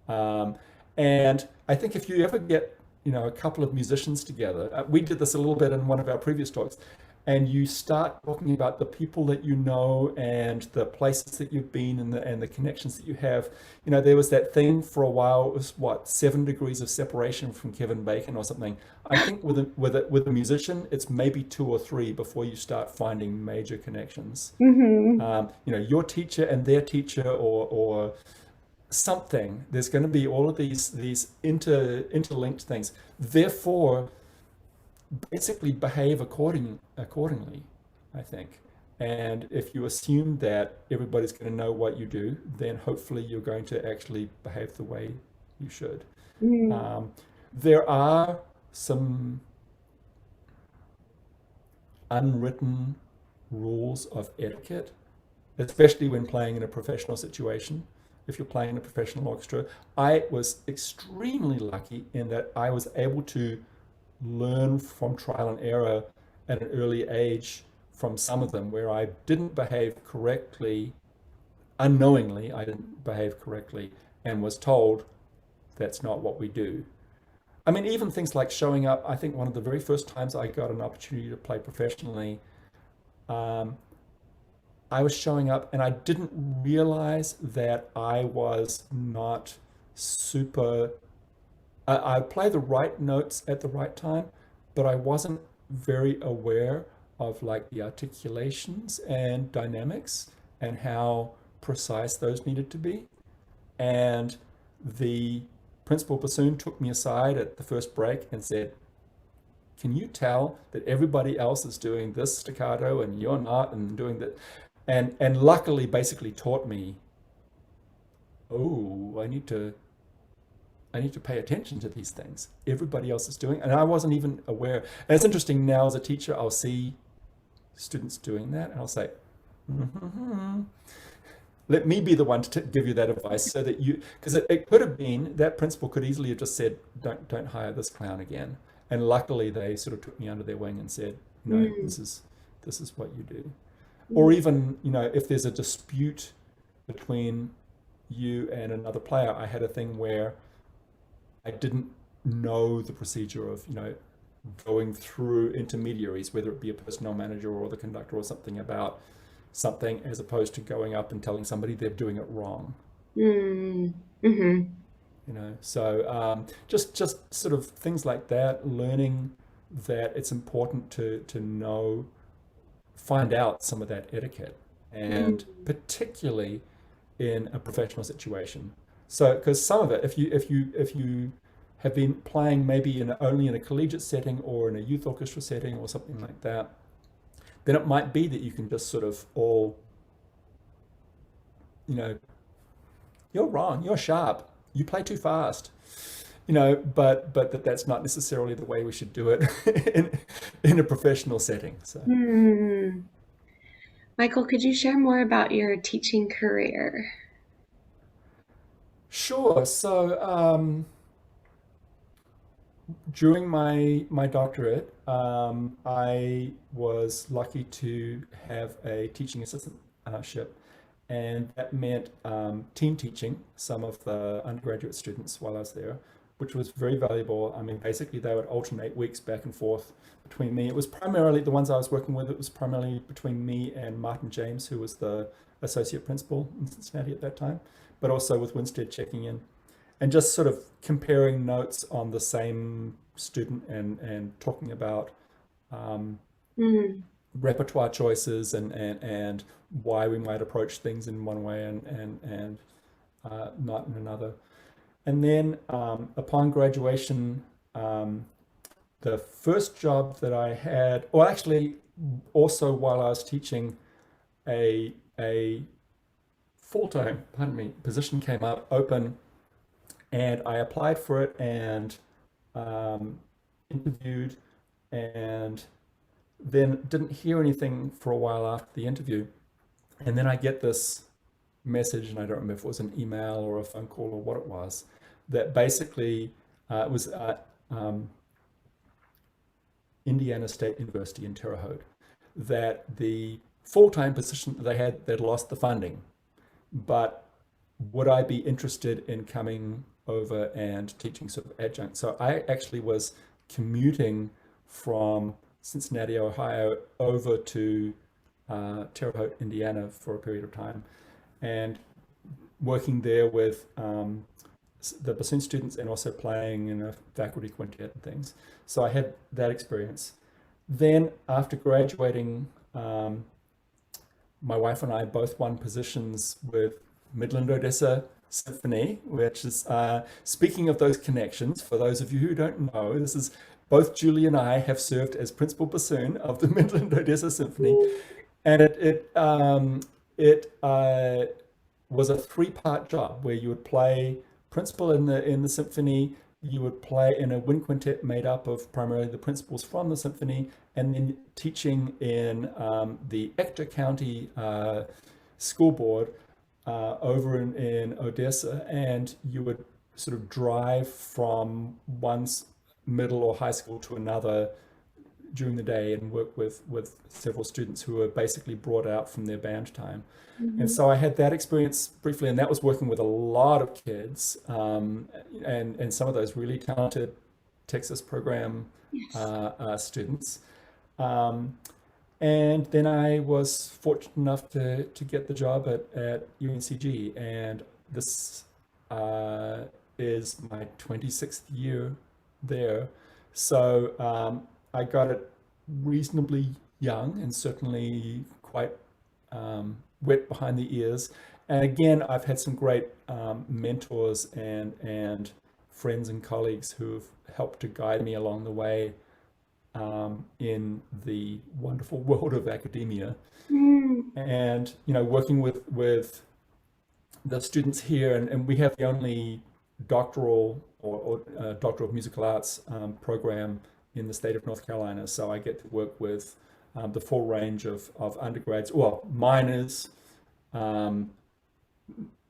Um, and I think if you ever get, a couple of musicians together, we did this a little bit in one of our previous talks, and you start talking about the people that you know and the places that you've been and the connections that you have. There was that thing for a while. It was what, 7 degrees of separation from Kevin Bacon or something. I think with a musician, it's maybe two or three before you start finding major connections. Mm-hmm. Your teacher and their teacher, or something. There's going to be all of these interlinked things. Therefore, basically behave accordingly, I think. And if you assume that everybody's going to know what you do, then hopefully you're going to actually behave the way you should. Mm. Um, there are some unwritten rules of etiquette, especially when playing in a professional situation. If you're playing in a professional orchestra, I was extremely lucky in that I was able to learn from trial and error at an early age from some of them where I didn't behave correctly, unknowingly, I didn't behave correctly, and was told that's not what we do. I mean, even things like showing up. I think one of the very first times I got an opportunity to play professionally, um, I was showing up and I didn't realize that I was not super. I play the right notes at the right time, but I wasn't very aware of like the articulations and dynamics and how precise those needed to be. And the principal bassoon took me aside at the first break and said, "Can you tell that everybody else is doing this staccato and you're not, and doing that?" And luckily basically taught me, oh, I need to pay attention to these things. Everybody else is doing, and I wasn't even aware. And it's interesting now as a teacher, I'll see students doing that, and I'll say, mm-hmm. Let me be the one to give you that advice, so that because it could have been that principal could easily have just said, don't hire this clown again. And luckily, they sort of took me under their wing and said, no, Mm. this is what you do. Or Mm. even, if there's a dispute between you and another player, I had a thing where I didn't know the procedure of, going through intermediaries, whether it be a personnel manager or the conductor or something, about something, as opposed to going up and telling somebody they're doing it wrong. Mm. Mm-hmm. So just sort of things like that, learning that it's important to know, find out some of that etiquette, and Mm. particularly in a professional situation. So, because some of it, if you have been playing maybe only in a collegiate setting or in a youth orchestra setting or something like that, then it might be that you can just sort of all, you know, you're wrong, you're sharp, you play too fast, but that's not necessarily the way we should do it in a professional setting. So Hmm. Michael, could you share more about your teaching career? sure. So during my doctorate, I was lucky to have a teaching assistantship, and that meant team teaching some of the undergraduate students while I was there, which was very valuable. I mean, basically they would alternate weeks back and forth between me. It was primarily the ones I was working with. It was primarily between me and Martin James, who was the associate principal in Cincinnati at that time, but also with Winstead checking in and just sort of comparing notes on the same student and talking about um, Mm. repertoire choices and why we might approach things in one way and not in another. And then upon graduation, um, the first job that I had, or actually also while I was teaching, a full-time, pardon me, position came up open, and I applied for it and um, interviewed, and then didn't hear anything for a while after the interview. And then I get this message, and I don't remember if it was an email or a phone call or what it was, that basically it was at Indiana State University in Terre Haute, that the full-time position that they had, they'd lost the funding, but would I be interested in coming over and teaching sort of adjunct? So I actually was commuting from Cincinnati, Ohio, over to Terre Haute, Indiana for a period of time, and working there with the bassoon students and also playing in a faculty quintet and things. So I had that experience. Then after graduating, my wife and I both won positions with Midland-Odessa Symphony, which is, speaking of those connections, for those of you who don't know, this is both Julie and I have served as principal bassoon of the Midland-Odessa Symphony, and it was a three-part job where you would play principal in the symphony, you would play in a wind quintet made up of primarily the principals from the symphony, and then teaching in the Ector County School Board over in Odessa, and you would sort of drive from one's middle or high school to another during the day and work with several students who were basically brought out from their band time. And Mhm. so I had that experience briefly, and that was working with a lot of kids, and some of those really talented Texas program Yes. students. Um, and then I was fortunate enough to get the job at UNCG, and this is my 26th year there. So I got it reasonably young and certainly quite wet behind the ears. And again, I've had some great mentors and friends and colleagues who have helped to guide me along the way in the wonderful world of academia. Mm. And working with the students here, and we have the only doctoral or Doctor of Musical Arts program in the state of North Carolina. So I get to work with the full range of undergrads, well, minors, um,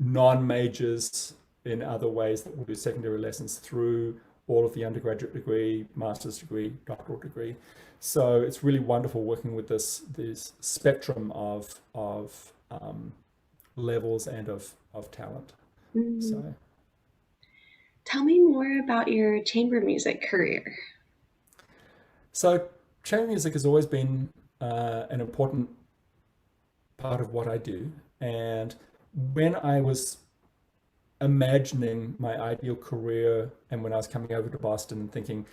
non-majors in other ways that will do secondary lessons through all of the undergraduate degree, master's degree, doctoral degree. So it's really wonderful working with this spectrum of levels and of talent. Mm. So Tell me more about your chamber music career. so chamber music has always been an important part of what I do. And when I was imagining my ideal career and when I was coming over to Boston and thinking,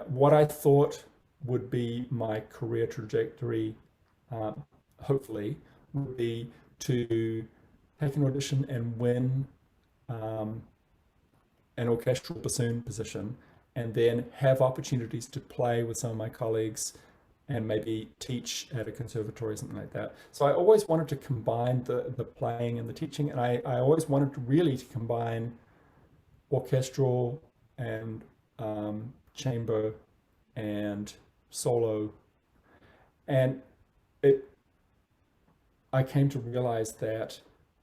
what I thought would be my career trajectory, hopefully, would be to take an audition and win um, an orchestral bassoon position, and then have opportunities to play with some of my colleagues and maybe teach at a conservatory or something like that. So I always wanted to combine the playing and the teaching, and I always wanted to really to combine orchestral and chamber and solo. And it I came to realize that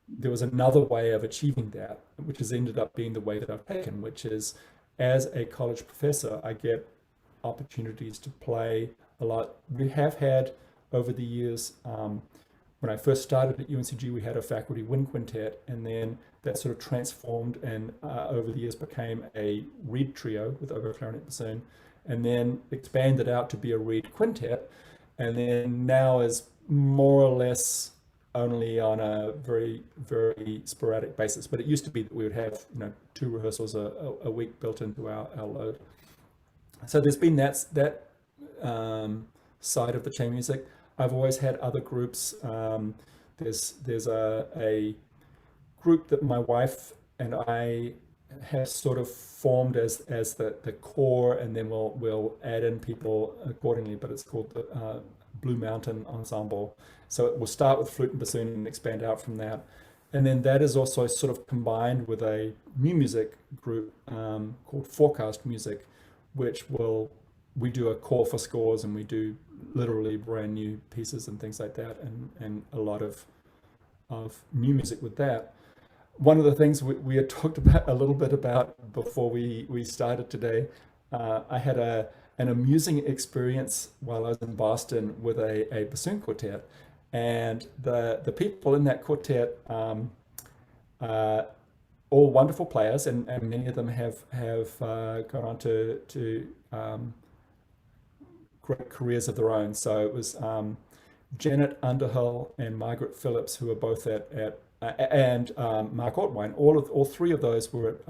there was another way of achieving that, which has ended up being the way that I've taken, which is as a college professor, I get opportunities to play a lot. We have had over the years, when I first started at UNCG, we had a faculty wind quintet, and then that sort of transformed and over the years became a reed trio with oboe, clarinet, bassoon, and then expanded out to be a reed quintet, and then now is more or less only on a very, very sporadic basis. But it used to be that we would have, 2 rehearsals a week built into our load. So there's been that side of the chamber music. I've always had other groups. There's a group that my wife and I have sort of formed as the core, and then we'll add in people accordingly. But it's called the Blue Mountain Ensemble. So it will start with flute and bassoon and expand out from that. And then that is also sort of combined with a new music group called Forecast Music, which we do a call for scores, and we do literally brand new pieces and things like that, and a lot of new music with that. One of the things we had talked about a little bit about before we started today, I had an amusing experience while I was in Boston with a bassoon quartet, and the people in that quartet, all wonderful players, and many of them have gone on to great careers of their own. So it was Janet Underhill and Margaret Phillips, who were both and Mark Ortwine. All 3 of those were at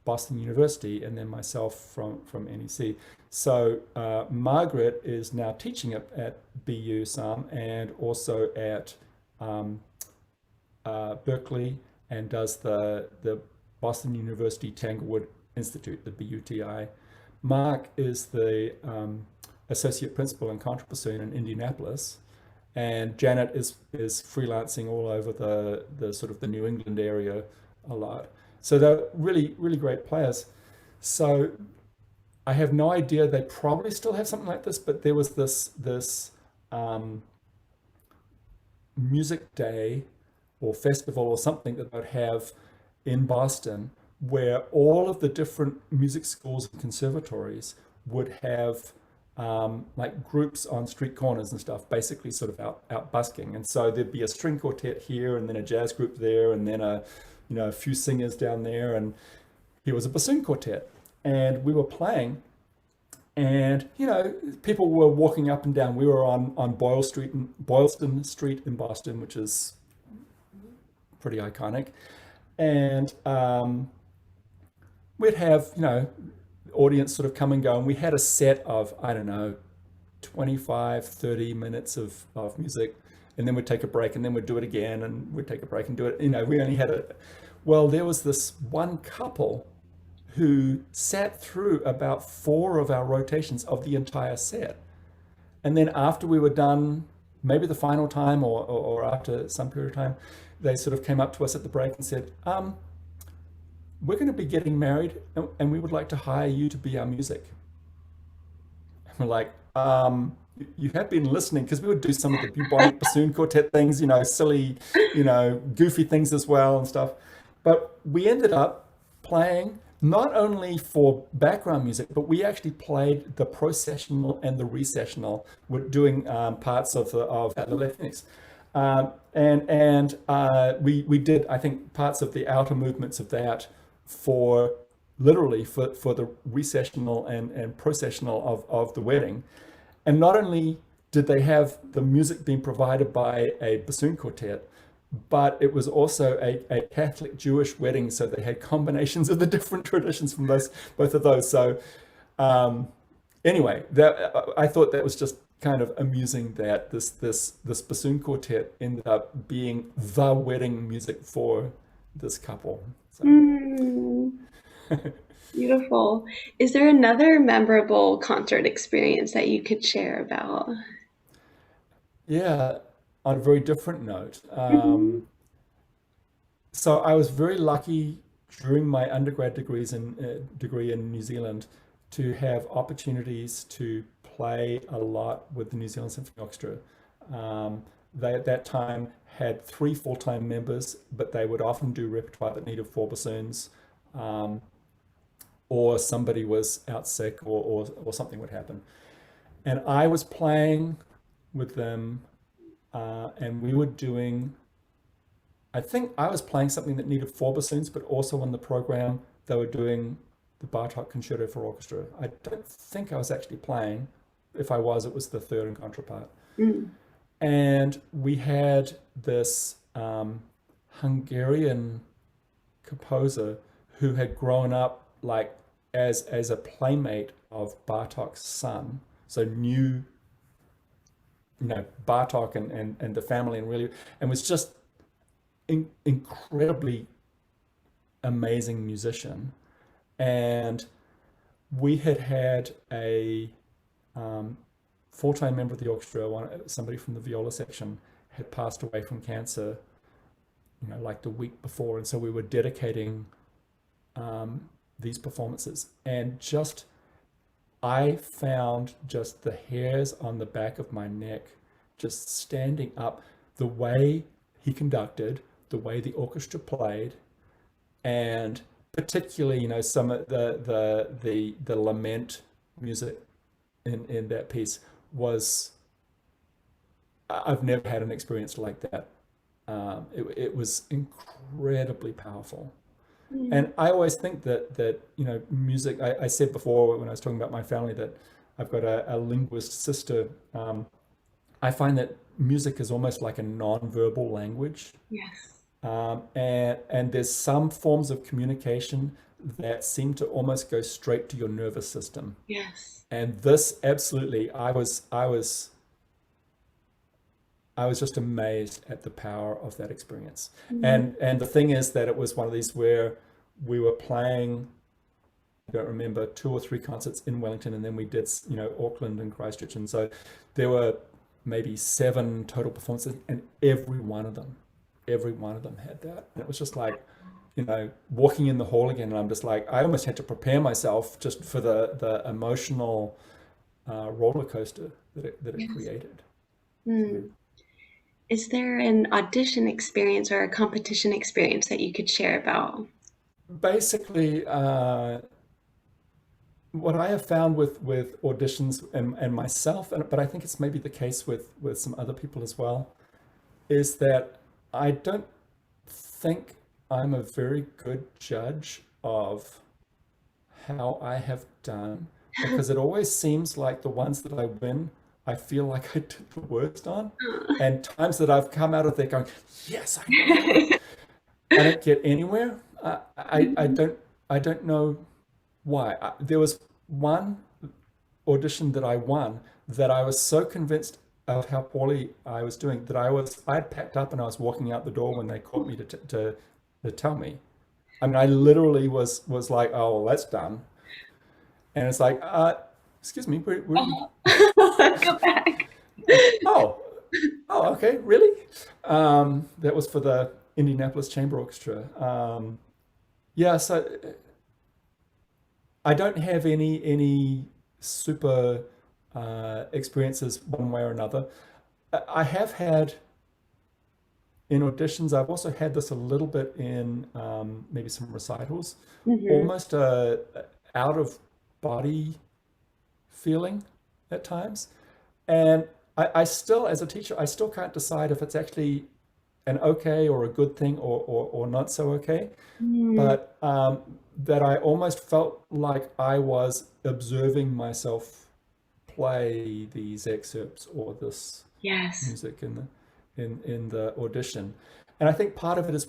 Boston University, and then myself from NEC. So Margaret is now teaching at BU some, and also at Berkeley, and does the Boston University Tanglewood Institute, the BUTI. Mark is the associate principal in contrabassoon in Indianapolis, and Janet is freelancing all over the sort of the New England area a lot. So they're really, really great players. So I have no idea, they probably still have something like this, but there was this music day or festival or something that they'd have in Boston, where all of the different music schools and conservatories would have like groups on street corners and stuff, basically sort of out busking. And so there'd be a string quartet here, and then a jazz group there, and then a few singers down there, and here was a bassoon quartet, and we were playing, and people were walking up and down. We were on Boylston Street in Boston, which is pretty iconic, and we'd have audience sort of come and go, and we had a set of, I don't know, 25-30 minutes of music, and then we'd take a break, and then we'd do it again, and we'd take a break and do it. We only had well, there was this one couple who sat through about 4 of our rotations of the entire set, and then after we were done, maybe the final time or after some period of time, they sort of came up to us at the break and said, we're going to be getting married, and we would like to hire you to be our music. And we're like, you have been listening, because we would do some of the bubonic bassoon quartet things, silly, goofy things as well and stuff. But we ended up playing not only for background music, but we actually played the processional and the recessional. We're doing parts of the Latinx. We did, I think, parts of the outer movements of that for the recessional and processional of the wedding. And not only did they have the music being provided by a bassoon quartet, but it was also a Catholic Jewish wedding, so they had combinations of the different traditions from both of those. So anyway, I thought that was just kind of amusing that this bassoon quartet ended up being the wedding music for this couple. So. Beautiful. Is there another memorable concert experience that you could share about? Yeah, on a very different note. Mhm. So I was very lucky during my undergrad degree in New Zealand to have opportunities to play a lot with the New Zealand Symphony Orchestra. They at that time had three full-time members, but they would often do repertoire that needed four bassoons, um, or somebody was out sick, or something would happen. And I was playing with them, and we were doing I think I was playing something that needed four bassoons, but also on the program they were doing the Bartok Concerto for Orchestra. I don't think I was actually playing. If I was, it was the third and contrapart. Mm. And we had this Hungarian composer who had grown up like as a playmate of Bartok's son, so knew Bartok and the family and really and was just incredibly amazing musician. And we had a um, full-time member of the orchestra, somebody from the viola section, had passed away from cancer, like the week before, and so we were dedicating these performances. And just I found just the hairs on the back of my neck just standing up, the way he conducted, the way the orchestra played, and particularly, some of the lament music in that piece was I've never had an experience like that. It was incredibly powerful. Mm. And I always think that music. I said before when I was talking about my family that I've got a linguist sister. I find that music is almost like a non-verbal language. Yes. And there's some forms of communication that seem to almost go straight to your nervous system. Yes. And this absolutely, I was just amazed at the power of that experience. Mm. And the thing is that it was one of these where we were playing, I don't remember, two or three concerts in Wellington, and then we did, Auckland and Christchurch. And so there were maybe seven total performances, and every one of them had that. And it was just like, walking in the hall again, and I'm just like, I almost had to prepare myself just for the emotional roller coaster that it Yes. created. So Mm. Is there an audition experience or a competition experience that you could share about? basically, what I have found with auditions and myself, but I think it's maybe the case with some other people as well, is that I don't think I'm a very good judge of how I have done, because it always seems like the ones that I win, I feel like I did the worst on. And times that I've come out of there going, yes, I nailed it. I don't get anywhere. I don't know why. There was one audition that I won that I was so convinced of how poorly I was doing that I'd packed up and I was walking out the door when they caught me to tell me. I mean, I literally was like, oh, well, that's done. And it's like, excuse me, where are you? Go back. Oh, oh, okay, really? That was for the Indianapolis Chamber Orchestra. Yeah, so I don't have any super experiences one way or another. I have had in auditions. I've also had this a little bit in maybe some recitals, Hmm. almost a out of body feeling at times. And I still, as a teacher, I still can't decide if it's actually an okay or a good thing or not so okay. Mm. But that I almost felt like I was observing myself play these excerpts or this Yes. music in the audition. And I think part of it is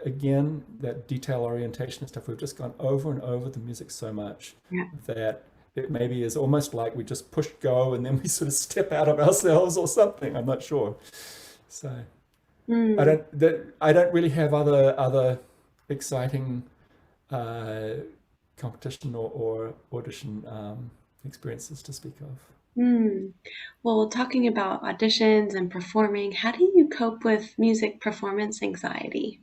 again that detail orientation and stuff. We've just gone over and over the music so much Yeah. that it maybe is almost like we just push go and then we sort of step out of ourselves or something. I'm not sure. So Mm. I don't really have other exciting uh, competition or audition experiences to speak of. Hmm. Well, talking about auditions and performing, how do you cope with music performance anxiety?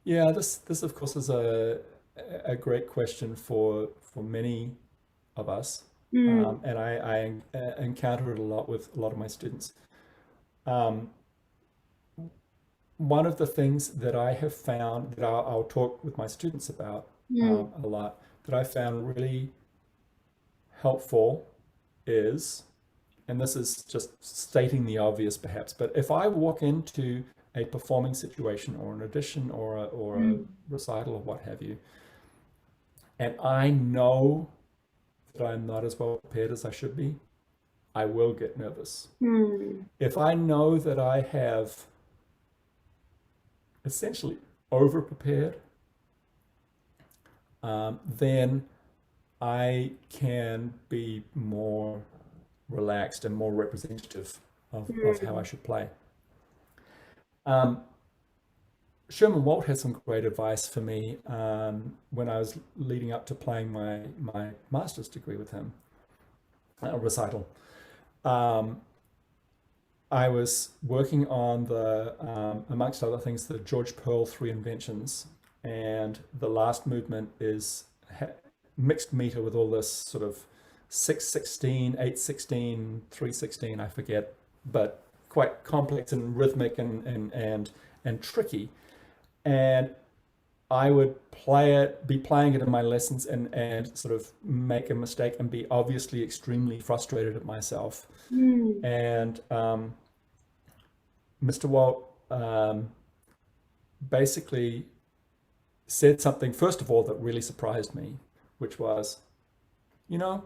Yeah, this of course is a great question for many of us, Mm, and I encounter it a lot with a lot of my students. Um, One of the things that I have found that I'll talk with my students about mm, a lot that I found really helpful is, and this is just stating the obvious perhaps, but if I walk into a performing situation or an audition or a mm, recital or what have you, and I know that I'm not as well prepared as I should be, I will get nervous. mm, If I know that I have essentially over prepared, then I can be more relaxed and more representative of how I mm, should play. Um, Sherman Walt had some great advice for me when I was leading up to playing my master's degree with him, a recital. Um, I was working on amongst other things, the George Pearl Three Inventions, and the last movement is mixed meter with all this sort of 6/16, 8/16, 3/16, I forget, but quite complex and rhythmic and tricky. And I would be playing it in my lessons and sort of make a mistake and be obviously extremely frustrated at myself. mm, And Mr. Walt basically said something, first of all, that really surprised me, which was, you know,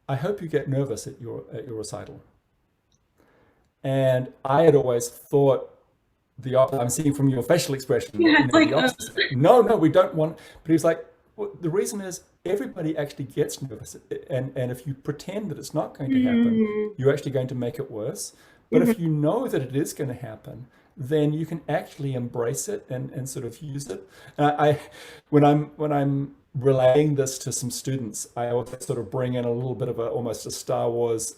I hope you get nervous at your recital. And I had always thought the opposite. I'm seeing from your facial expression that yeah, it's like, the opposite. No, we don't want. But he was like, well, the reason is everybody actually gets nervous, and if you pretend that it's not going to happen, mm, you're actually going to make it worse. But mhm, if you know that it is going to happen, then you can actually embrace it and sort of use it. When I'm relaying this to some students, I also sort of bring in a little bit of almost a Star Wars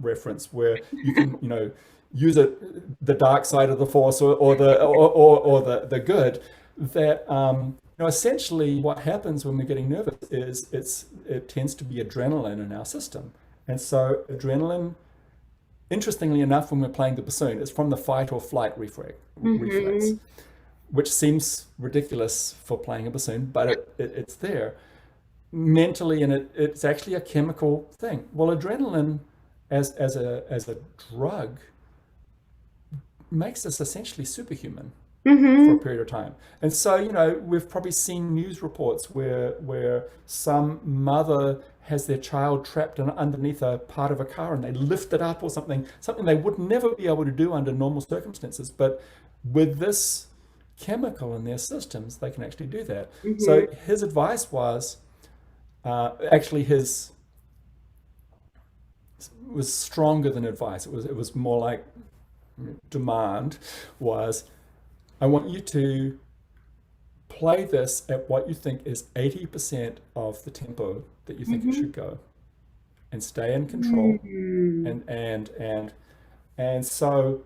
reference where you can use it, the dark side of the force or the good, that essentially what happens when we're getting nervous is it tends to be adrenaline in our system. And so adrenaline, interestingly enough, when we're playing the bassoon, it's from the fight or flight reflex, mhm, which seems ridiculous for playing a bassoon, but it's there mentally, and it's actually a chemical thing. Well, adrenaline as a drug makes us essentially superhuman for a mhm, period of time. And so, we've probably seen news reports where some mother has their child trapped underneath a part of a car and they lift it up or something they would never be able to do under normal circumstances. But with this chemical in their systems, they can actually do that. mhm, So his advice was actually his was stronger than advice. It was more like demand was, I want you to play this at what you think is 80% of the tempo that you think it mhm, should go, and stay in control. mm, And so,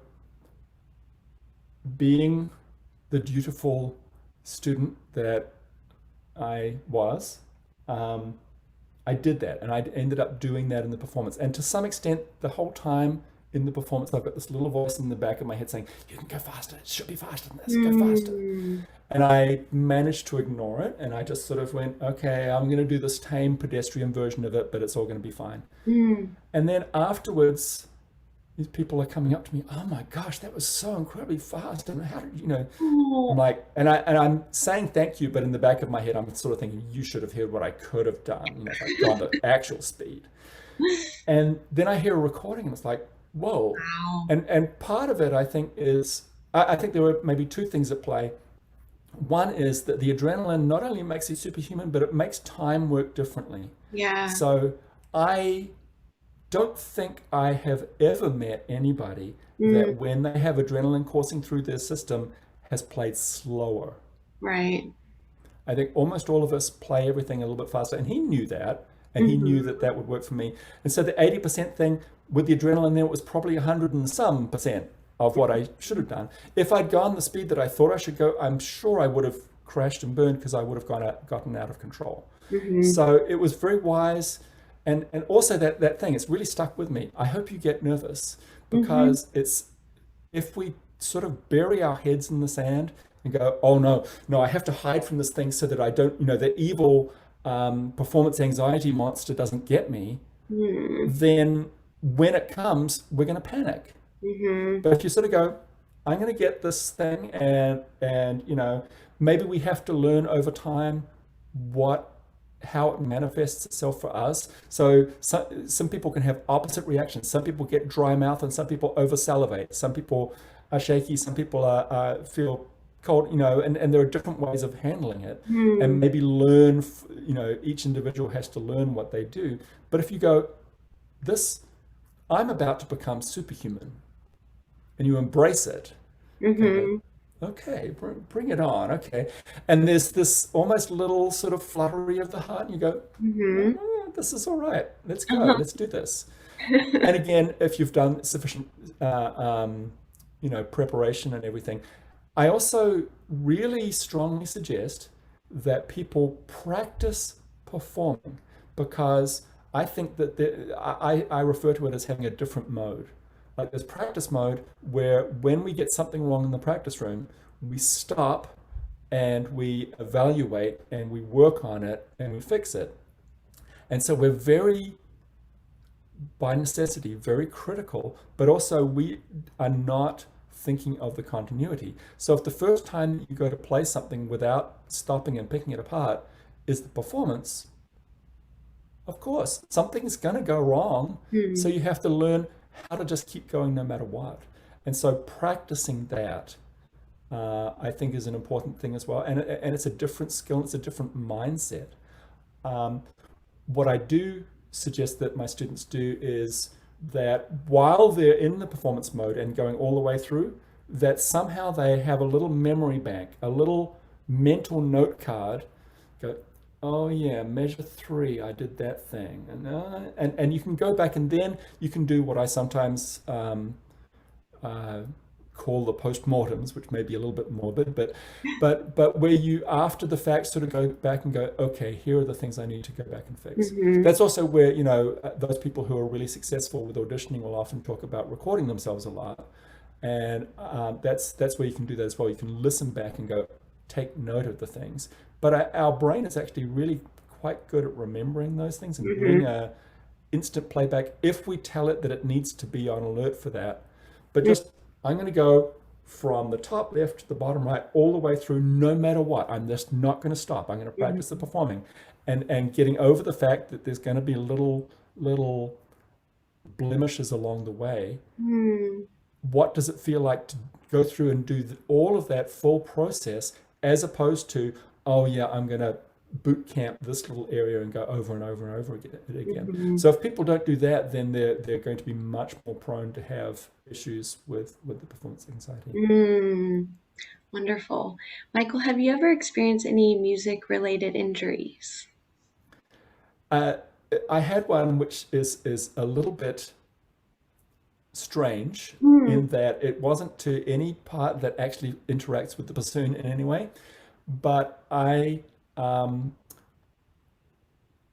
being the dutiful student that I was, um, I did that, and I ended up doing that in the performance. And to some extent, the whole time in the performance, I've got this little voice in the back of my head saying, "You can go faster. It should be faster than this. Go faster." mm, And I managed to ignore it, and I just sort of went, "Okay, I'm going to do this tame pedestrian version of it, but it's all going to be fine." mm. And then afterwards, these people are coming up to me, "Oh my gosh, that was so incredibly fast!" And how did you know? I'm Oh, like, and I'm saying thank you, but in the back of my head, I'm sort of thinking, you should have heard what I could have done, if I'd gone to actual speed. And then I hear a recording, and it's like, whoa. wow. And part of it, I think, is I think there were maybe two things at play. One is that the adrenaline not only makes you superhuman, but it makes time work differently. Yeah. So I don't think I have ever met anybody Mm, that when they have adrenaline coursing through their system has played slower. right. I think almost all of us play everything a little bit faster. And he knew that. And he knew that that would work for me. And so the 80% thing with the adrenaline there was probably 100 and some percent of what I should have done. If I'd gone the speed that I thought I should go, I'm sure I would have crashed and burned because I would have gotten out of control. So it was very wise. And also that thing, it's really stuck with me. I hope you get nervous because it's, if we sort of bury our heads in the sand and go, oh no, I have to hide from this thing so that I don't, the evil performance anxiety monster doesn't get me, then when it comes, we're going to panic. But if you sort of go, I'm going to get this thing, and maybe we have to learn over time how it manifests itself for us. So some people can have opposite reactions. Some people get dry mouth, and some people over salivate. Some people are shaky. Some people feel cold, and there are different ways of handling it, and maybe learn, each individual has to learn what they do. But if you go, I'm about to become superhuman, and you embrace it, okay, bring it on, okay. And there's this almost little sort of fluttery of the heart, and you go, oh, this is all right, let's go, let's do this. And again, if you've done sufficient, preparation and everything, I also really strongly suggest that people practice performing, because I think that I refer to it as having a different mode. Like there's practice mode where when we get something wrong in the practice room, we stop and we evaluate and we work on it and we fix it. And so we're very, by necessity, very critical, but also we are not thinking of the continuity. So if the first time that you go to play something without stopping and picking it apart is the performance, of course, something's going to go wrong. So you have to learn how to just keep going no matter what. And so practicing that, I think, is an important thing as well. And it's a different skill, it's a different mindset. What I do suggest that my students do is that while they're in the performance mode and going all the way through, that somehow they have a little memory bank, a little mental note card. Go, oh yeah, measure 3, I did that thing, and you can go back, and then you can do what I sometimes call the postmortems, which may be a little bit morbid, but where you after the fact sort of go back and go, okay, here are the things I need to go back and fix. That's also where those people who are really successful with auditioning will often talk about recording themselves a lot, and that's where you can do that as well. You can listen back and go, take note of the things. But our brain is actually really quite good at remembering those things and doing a instant playback if we tell it that it needs to be on alert for that. But just, I'm going to go from the top left to the bottom right, all the way through, no matter what. I'm just not going to stop. I'm going to practice the performing, and getting over the fact that there's going to be little blemishes along the way. What does it feel like to go through and do all of that full process, as opposed to, oh yeah, I'm going to boot camp this little area and go over and over and over again. So if people don't do that, then they're going to be much more prone to have issues with the performance anxiety. Wonderful. Michael, have you ever experienced any music-related injuries? I had one which is a little bit strange in that it wasn't to any part that actually interacts with the bassoon in any way, but I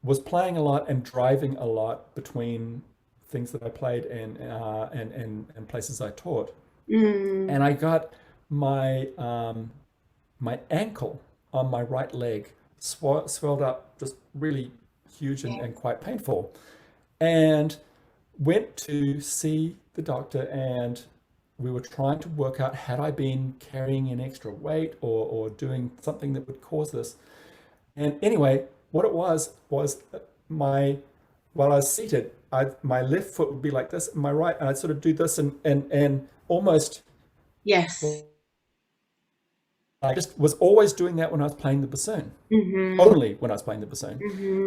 was playing a lot and driving a lot between things that I played and places I taught, and I got my my ankle on my right leg swelled up, just really huge and quite painful, and went to see the doctor, and we were trying to work out, had I been carrying an extra weight or doing something that would cause this. And anyway, what it was while I was seated, my left foot would be like this, and my right, and I'd sort of do this and almost. Yes. I just was always doing that when I was playing the bassoon, only when I was playing the bassoon.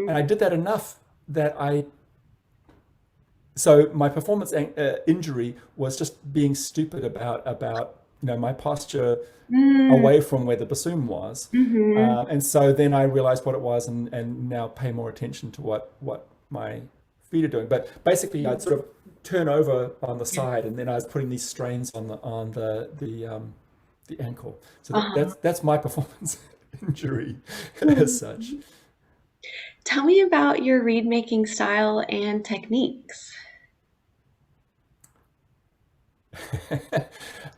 And I did that enough that so my performance injury was just being stupid about my posture Mm, away from where the bassoon was. mm-hmm. And so then I realized what it was, and now pay more attention to what my feet are doing. But basically, I'd sort of turn over on the Yeah. side, and then I was putting these strains on the ankle. So Uh-huh. that's my performance injury as such. Mhm. Tell me about your reed making style and techniques.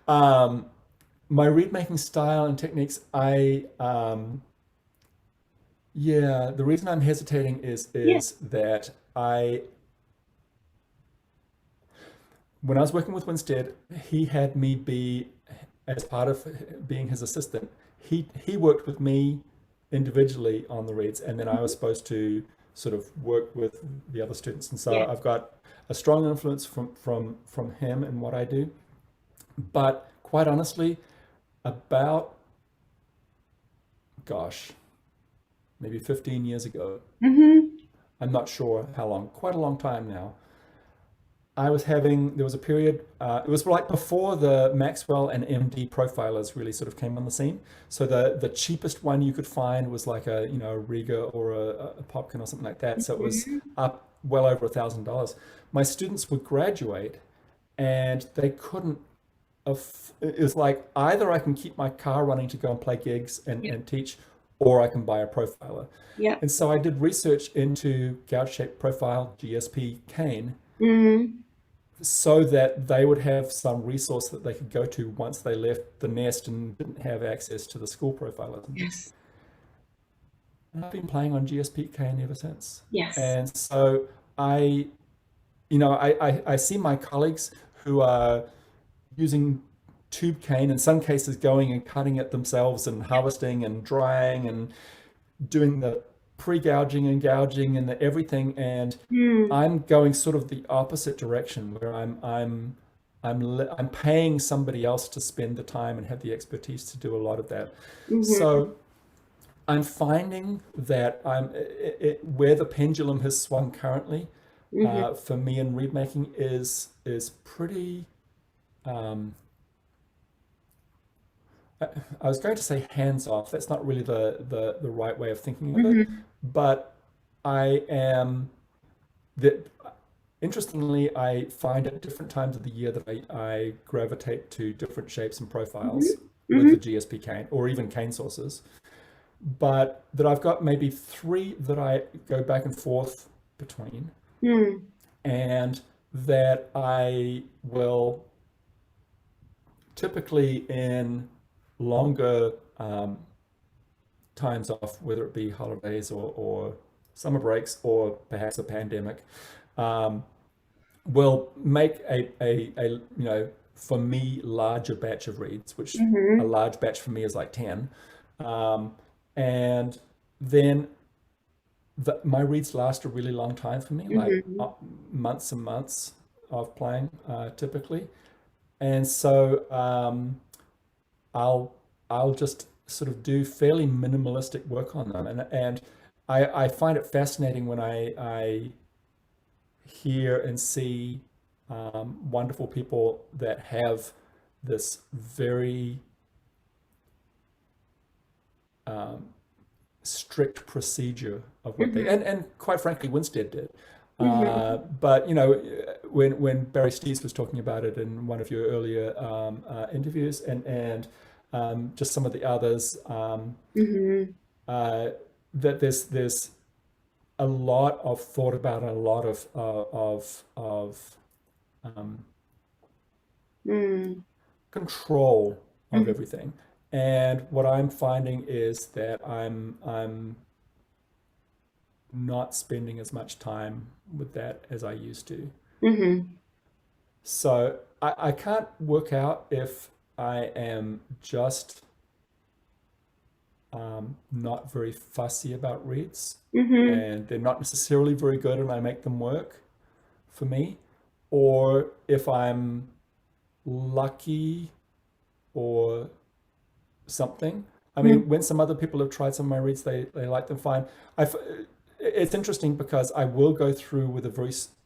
um, my reed making style and techniques, yeah, the reason I'm hesitating is Yeah. is that I when I was working with Winstead, he had me be, as part of being his assistant, he worked with me individually on the reads, and then I was supposed to sort of work with the other students. And Yeah. so I've got a strong influence from him and what I do. But quite honestly, about, gosh, maybe 15 years ago, Mm-hmm. I'm not sure how long, quite a long time now, there was a period, it was like before the Maxwell and MD profilers really sort of came on the scene. So the cheapest one you could find was like a Riga or a Popkin or something like that. So it was Mm-hmm. up well over $1,000. My students would graduate and they couldn't, it was like either I can keep my car running to go and play gigs Yeah. and teach, or I can buy a profiler. Yeah. And so I did research into gouge shaped profile GSP cane, Mm-hmm. so that they would have some resource that they could go to once they left the nest and didn't have access to the school profilers and things. Yes. And I've been playing on GSP cane ever since. Yes. And so I, I see my colleagues who are using tube cane, in some cases going and cutting it themselves and harvesting and drying and doing the pre-gouging and gouging and everything, and Mm. I'm going sort of the opposite direction where I'm paying somebody else to spend the time and have the expertise to do a lot of that. Mm-hmm. So I'm finding that where the pendulum has swung currently, Mm-hmm. for me in reed making is pretty. Um, I was going to say hands off. That's not really the right way of thinking of it, Mm-hmm. but I am that. Interestingly, I find at different times of the year that I gravitate to different shapes and profiles with Mm-hmm. the GSP cane or even cane sources, but that I've got maybe three that I go back and forth between, Mm-hmm. and that I will typically in longer times off, whether it be holidays or summer breaks or perhaps a pandemic, um, will make for me, larger batch of reads, which a Mm-hmm. large batch for me is like 10. Um, and then my reads last a really long time for me, like Mm-hmm. months and months of playing, typically. And so I'll I'll just sort of do fairly minimalistic work on them, and I find it fascinating when I hear and see wonderful people that have this very um, strict procedure of what they, Mm-hmm. and quite frankly Winstead did. Mm-hmm. But when Barry Steves was talking about it in one of your earlier interviews, and just some of the others, Mm-hmm. uh, that there's a lot of thought about and a lot of um, Mm-hmm. control of Mm-hmm. everything. And what I'm finding is that I'm not spending as much time with that as I used to. Mm-hmm. So I can't work out if I am just not very fussy about reads Mm-hmm. and they're not necessarily very good and I make them work for me, or if I'm lucky or something. I mean, when some other people have tried some of my reads, they like them fine. I it's interesting because I will go through with a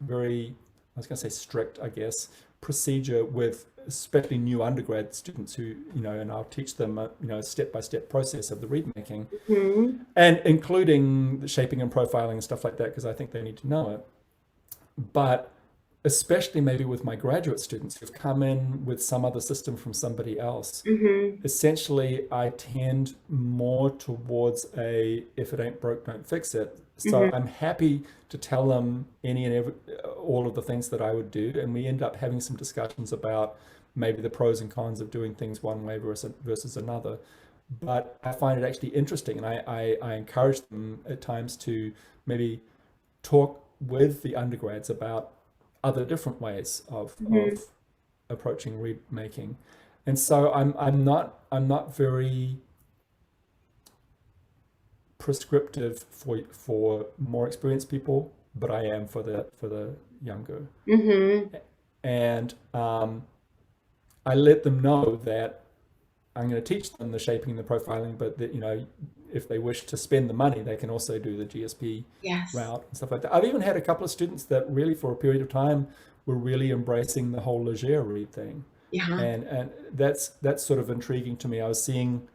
very, I was going to say strict, I guess, procedure with especially new undergrad students who, and I'll teach them a step-by-step process of the reed making, Mhm. and including the shaping and profiling and stuff like that, because I think they need to know it. But especially maybe with my graduate students who've come in with some other system from somebody else, Mhm. essentially I tend more towards a if it ain't broke, don't fix it. So Mhm. I'm happy to tell them any and every all of the things that I would do, and we end up having some discussions about maybe the pros and cons of doing things one way versus another. But I find it actually interesting, and I encourage them at times to maybe talk with the undergrads about other different ways of Mhm. approaching reed making. And so I'm not very prescriptive for more experienced people, but I am for the younger. Mhm. And I let them know that I'm going to teach them the shaping and the profiling, but that if they wish to spend the money, they can also do the GSP Yes. route and stuff like that. I've even had a couple of students that really, for a period of time, were really embracing the whole leger reed thing, Yeah. and that's sort of intriguing to me. I was seeing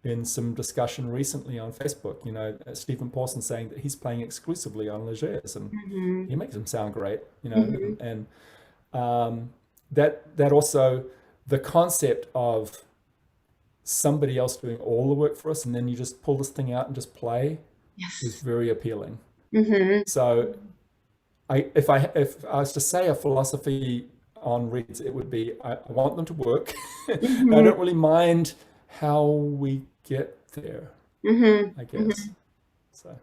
in some discussion recently on Facebook, Stephen Paulson saying that he's playing exclusively on legers, and Mhm. he makes them sound great, Mhm. and that also the concept of somebody else doing all the work for us, and then you just pull this thing out and just play is Yes. very appealing. Mhm. So if I was to say a philosophy on reeds, it would be I want them to work. I Mhm. don't really mind how we get there, Mhm. I guess. Mhm. So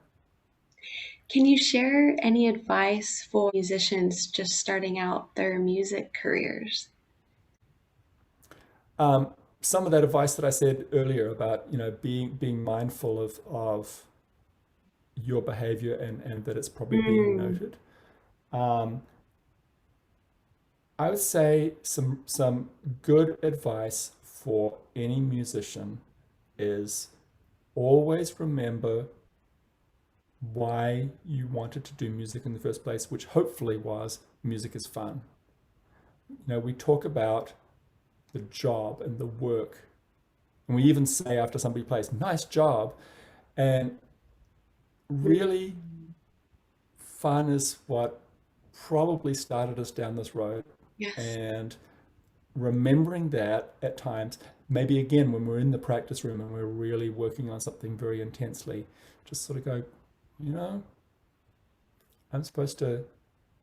Can you share any advice for musicians just starting out their music careers? um, some of that advice that I said earlier about being mindful of your behavior, and that it's probably being Mm. noted. Um, I would say some good advice for any musician is always remember why you wanted to do music in the first place, which hopefully was music is fun. We talk about the job and the work, and we even say after somebody plays, nice job. And really, Mm. fun is what probably started us down this road. Yes. And remembering that at times, maybe again when we're in the practice room and we're really working on something very intensely, just sort of go, you know, I'm supposed to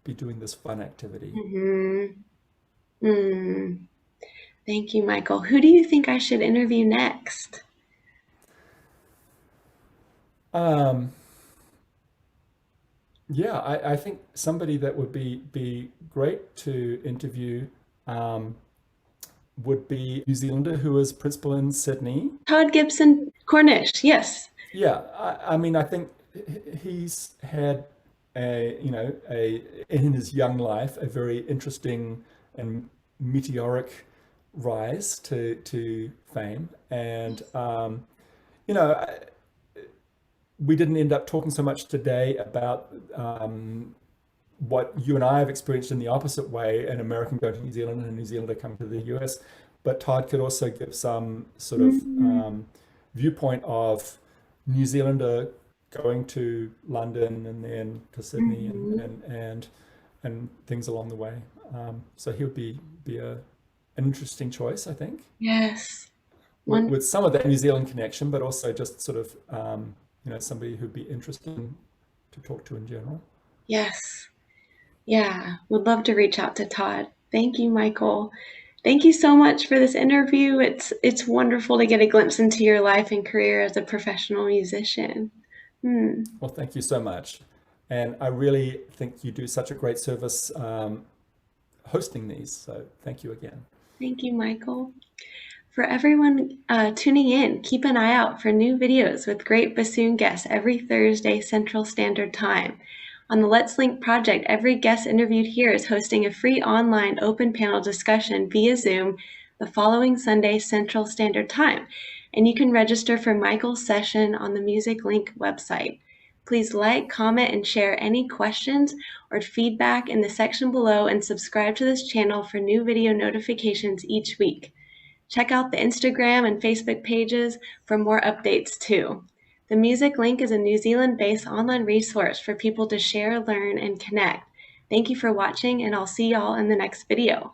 be doing this fun activity. Mhm. Mm. Thank you, Michael. Who do you think I should interview next? Um, yeah, I think somebody that would be great to interview um, would be a New Zealander who is principal in Sydney. Todd Gibson-Cornish. Yes. Yeah, I mean, I think he's had in his young life a very interesting and meteoric rise to fame, and you know, I- we didn't end up talking so much today about what you and I have experienced in the opposite way, an American going to New Zealand and a New Zealander coming to the US. But Todd could also give some sort of Mm. viewpoint of New Zealander going to London and then to Sydney and Mhm. and and, and things along the way. So he would be an interesting choice, I think, Yes. One. with some of that New Zealand connection, but also just sort of somebody who'd be interesting to talk to in general. Yes. Yeah. Would love to reach out to Todd. Thank you, Michael. Thank you so much for this interview. It's wonderful to get a glimpse into your life and career as a professional musician. Hmm. Well, thank you so much. And I really think you do such a great service hosting these. So thank you again. Thank you, Michael. For everyone tuning in, keep an eye out for new videos with great bassoon guests every Thursday Central Standard Time. On the Let's Link project, every guest interviewed here is hosting a free online open panel discussion via Zoom the following Sunday Central Standard Time, and you can register for Michael's session on the Music Link website. Please like, comment, and share any questions or feedback in the section below, and subscribe to this channel for new video notifications each week. Check out the Instagram and Facebook pages for more updates too. The Music Link is a New Zealand-based online resource for people to share, learn, and connect. Thank you for watching, and I'll see y'all in the next video.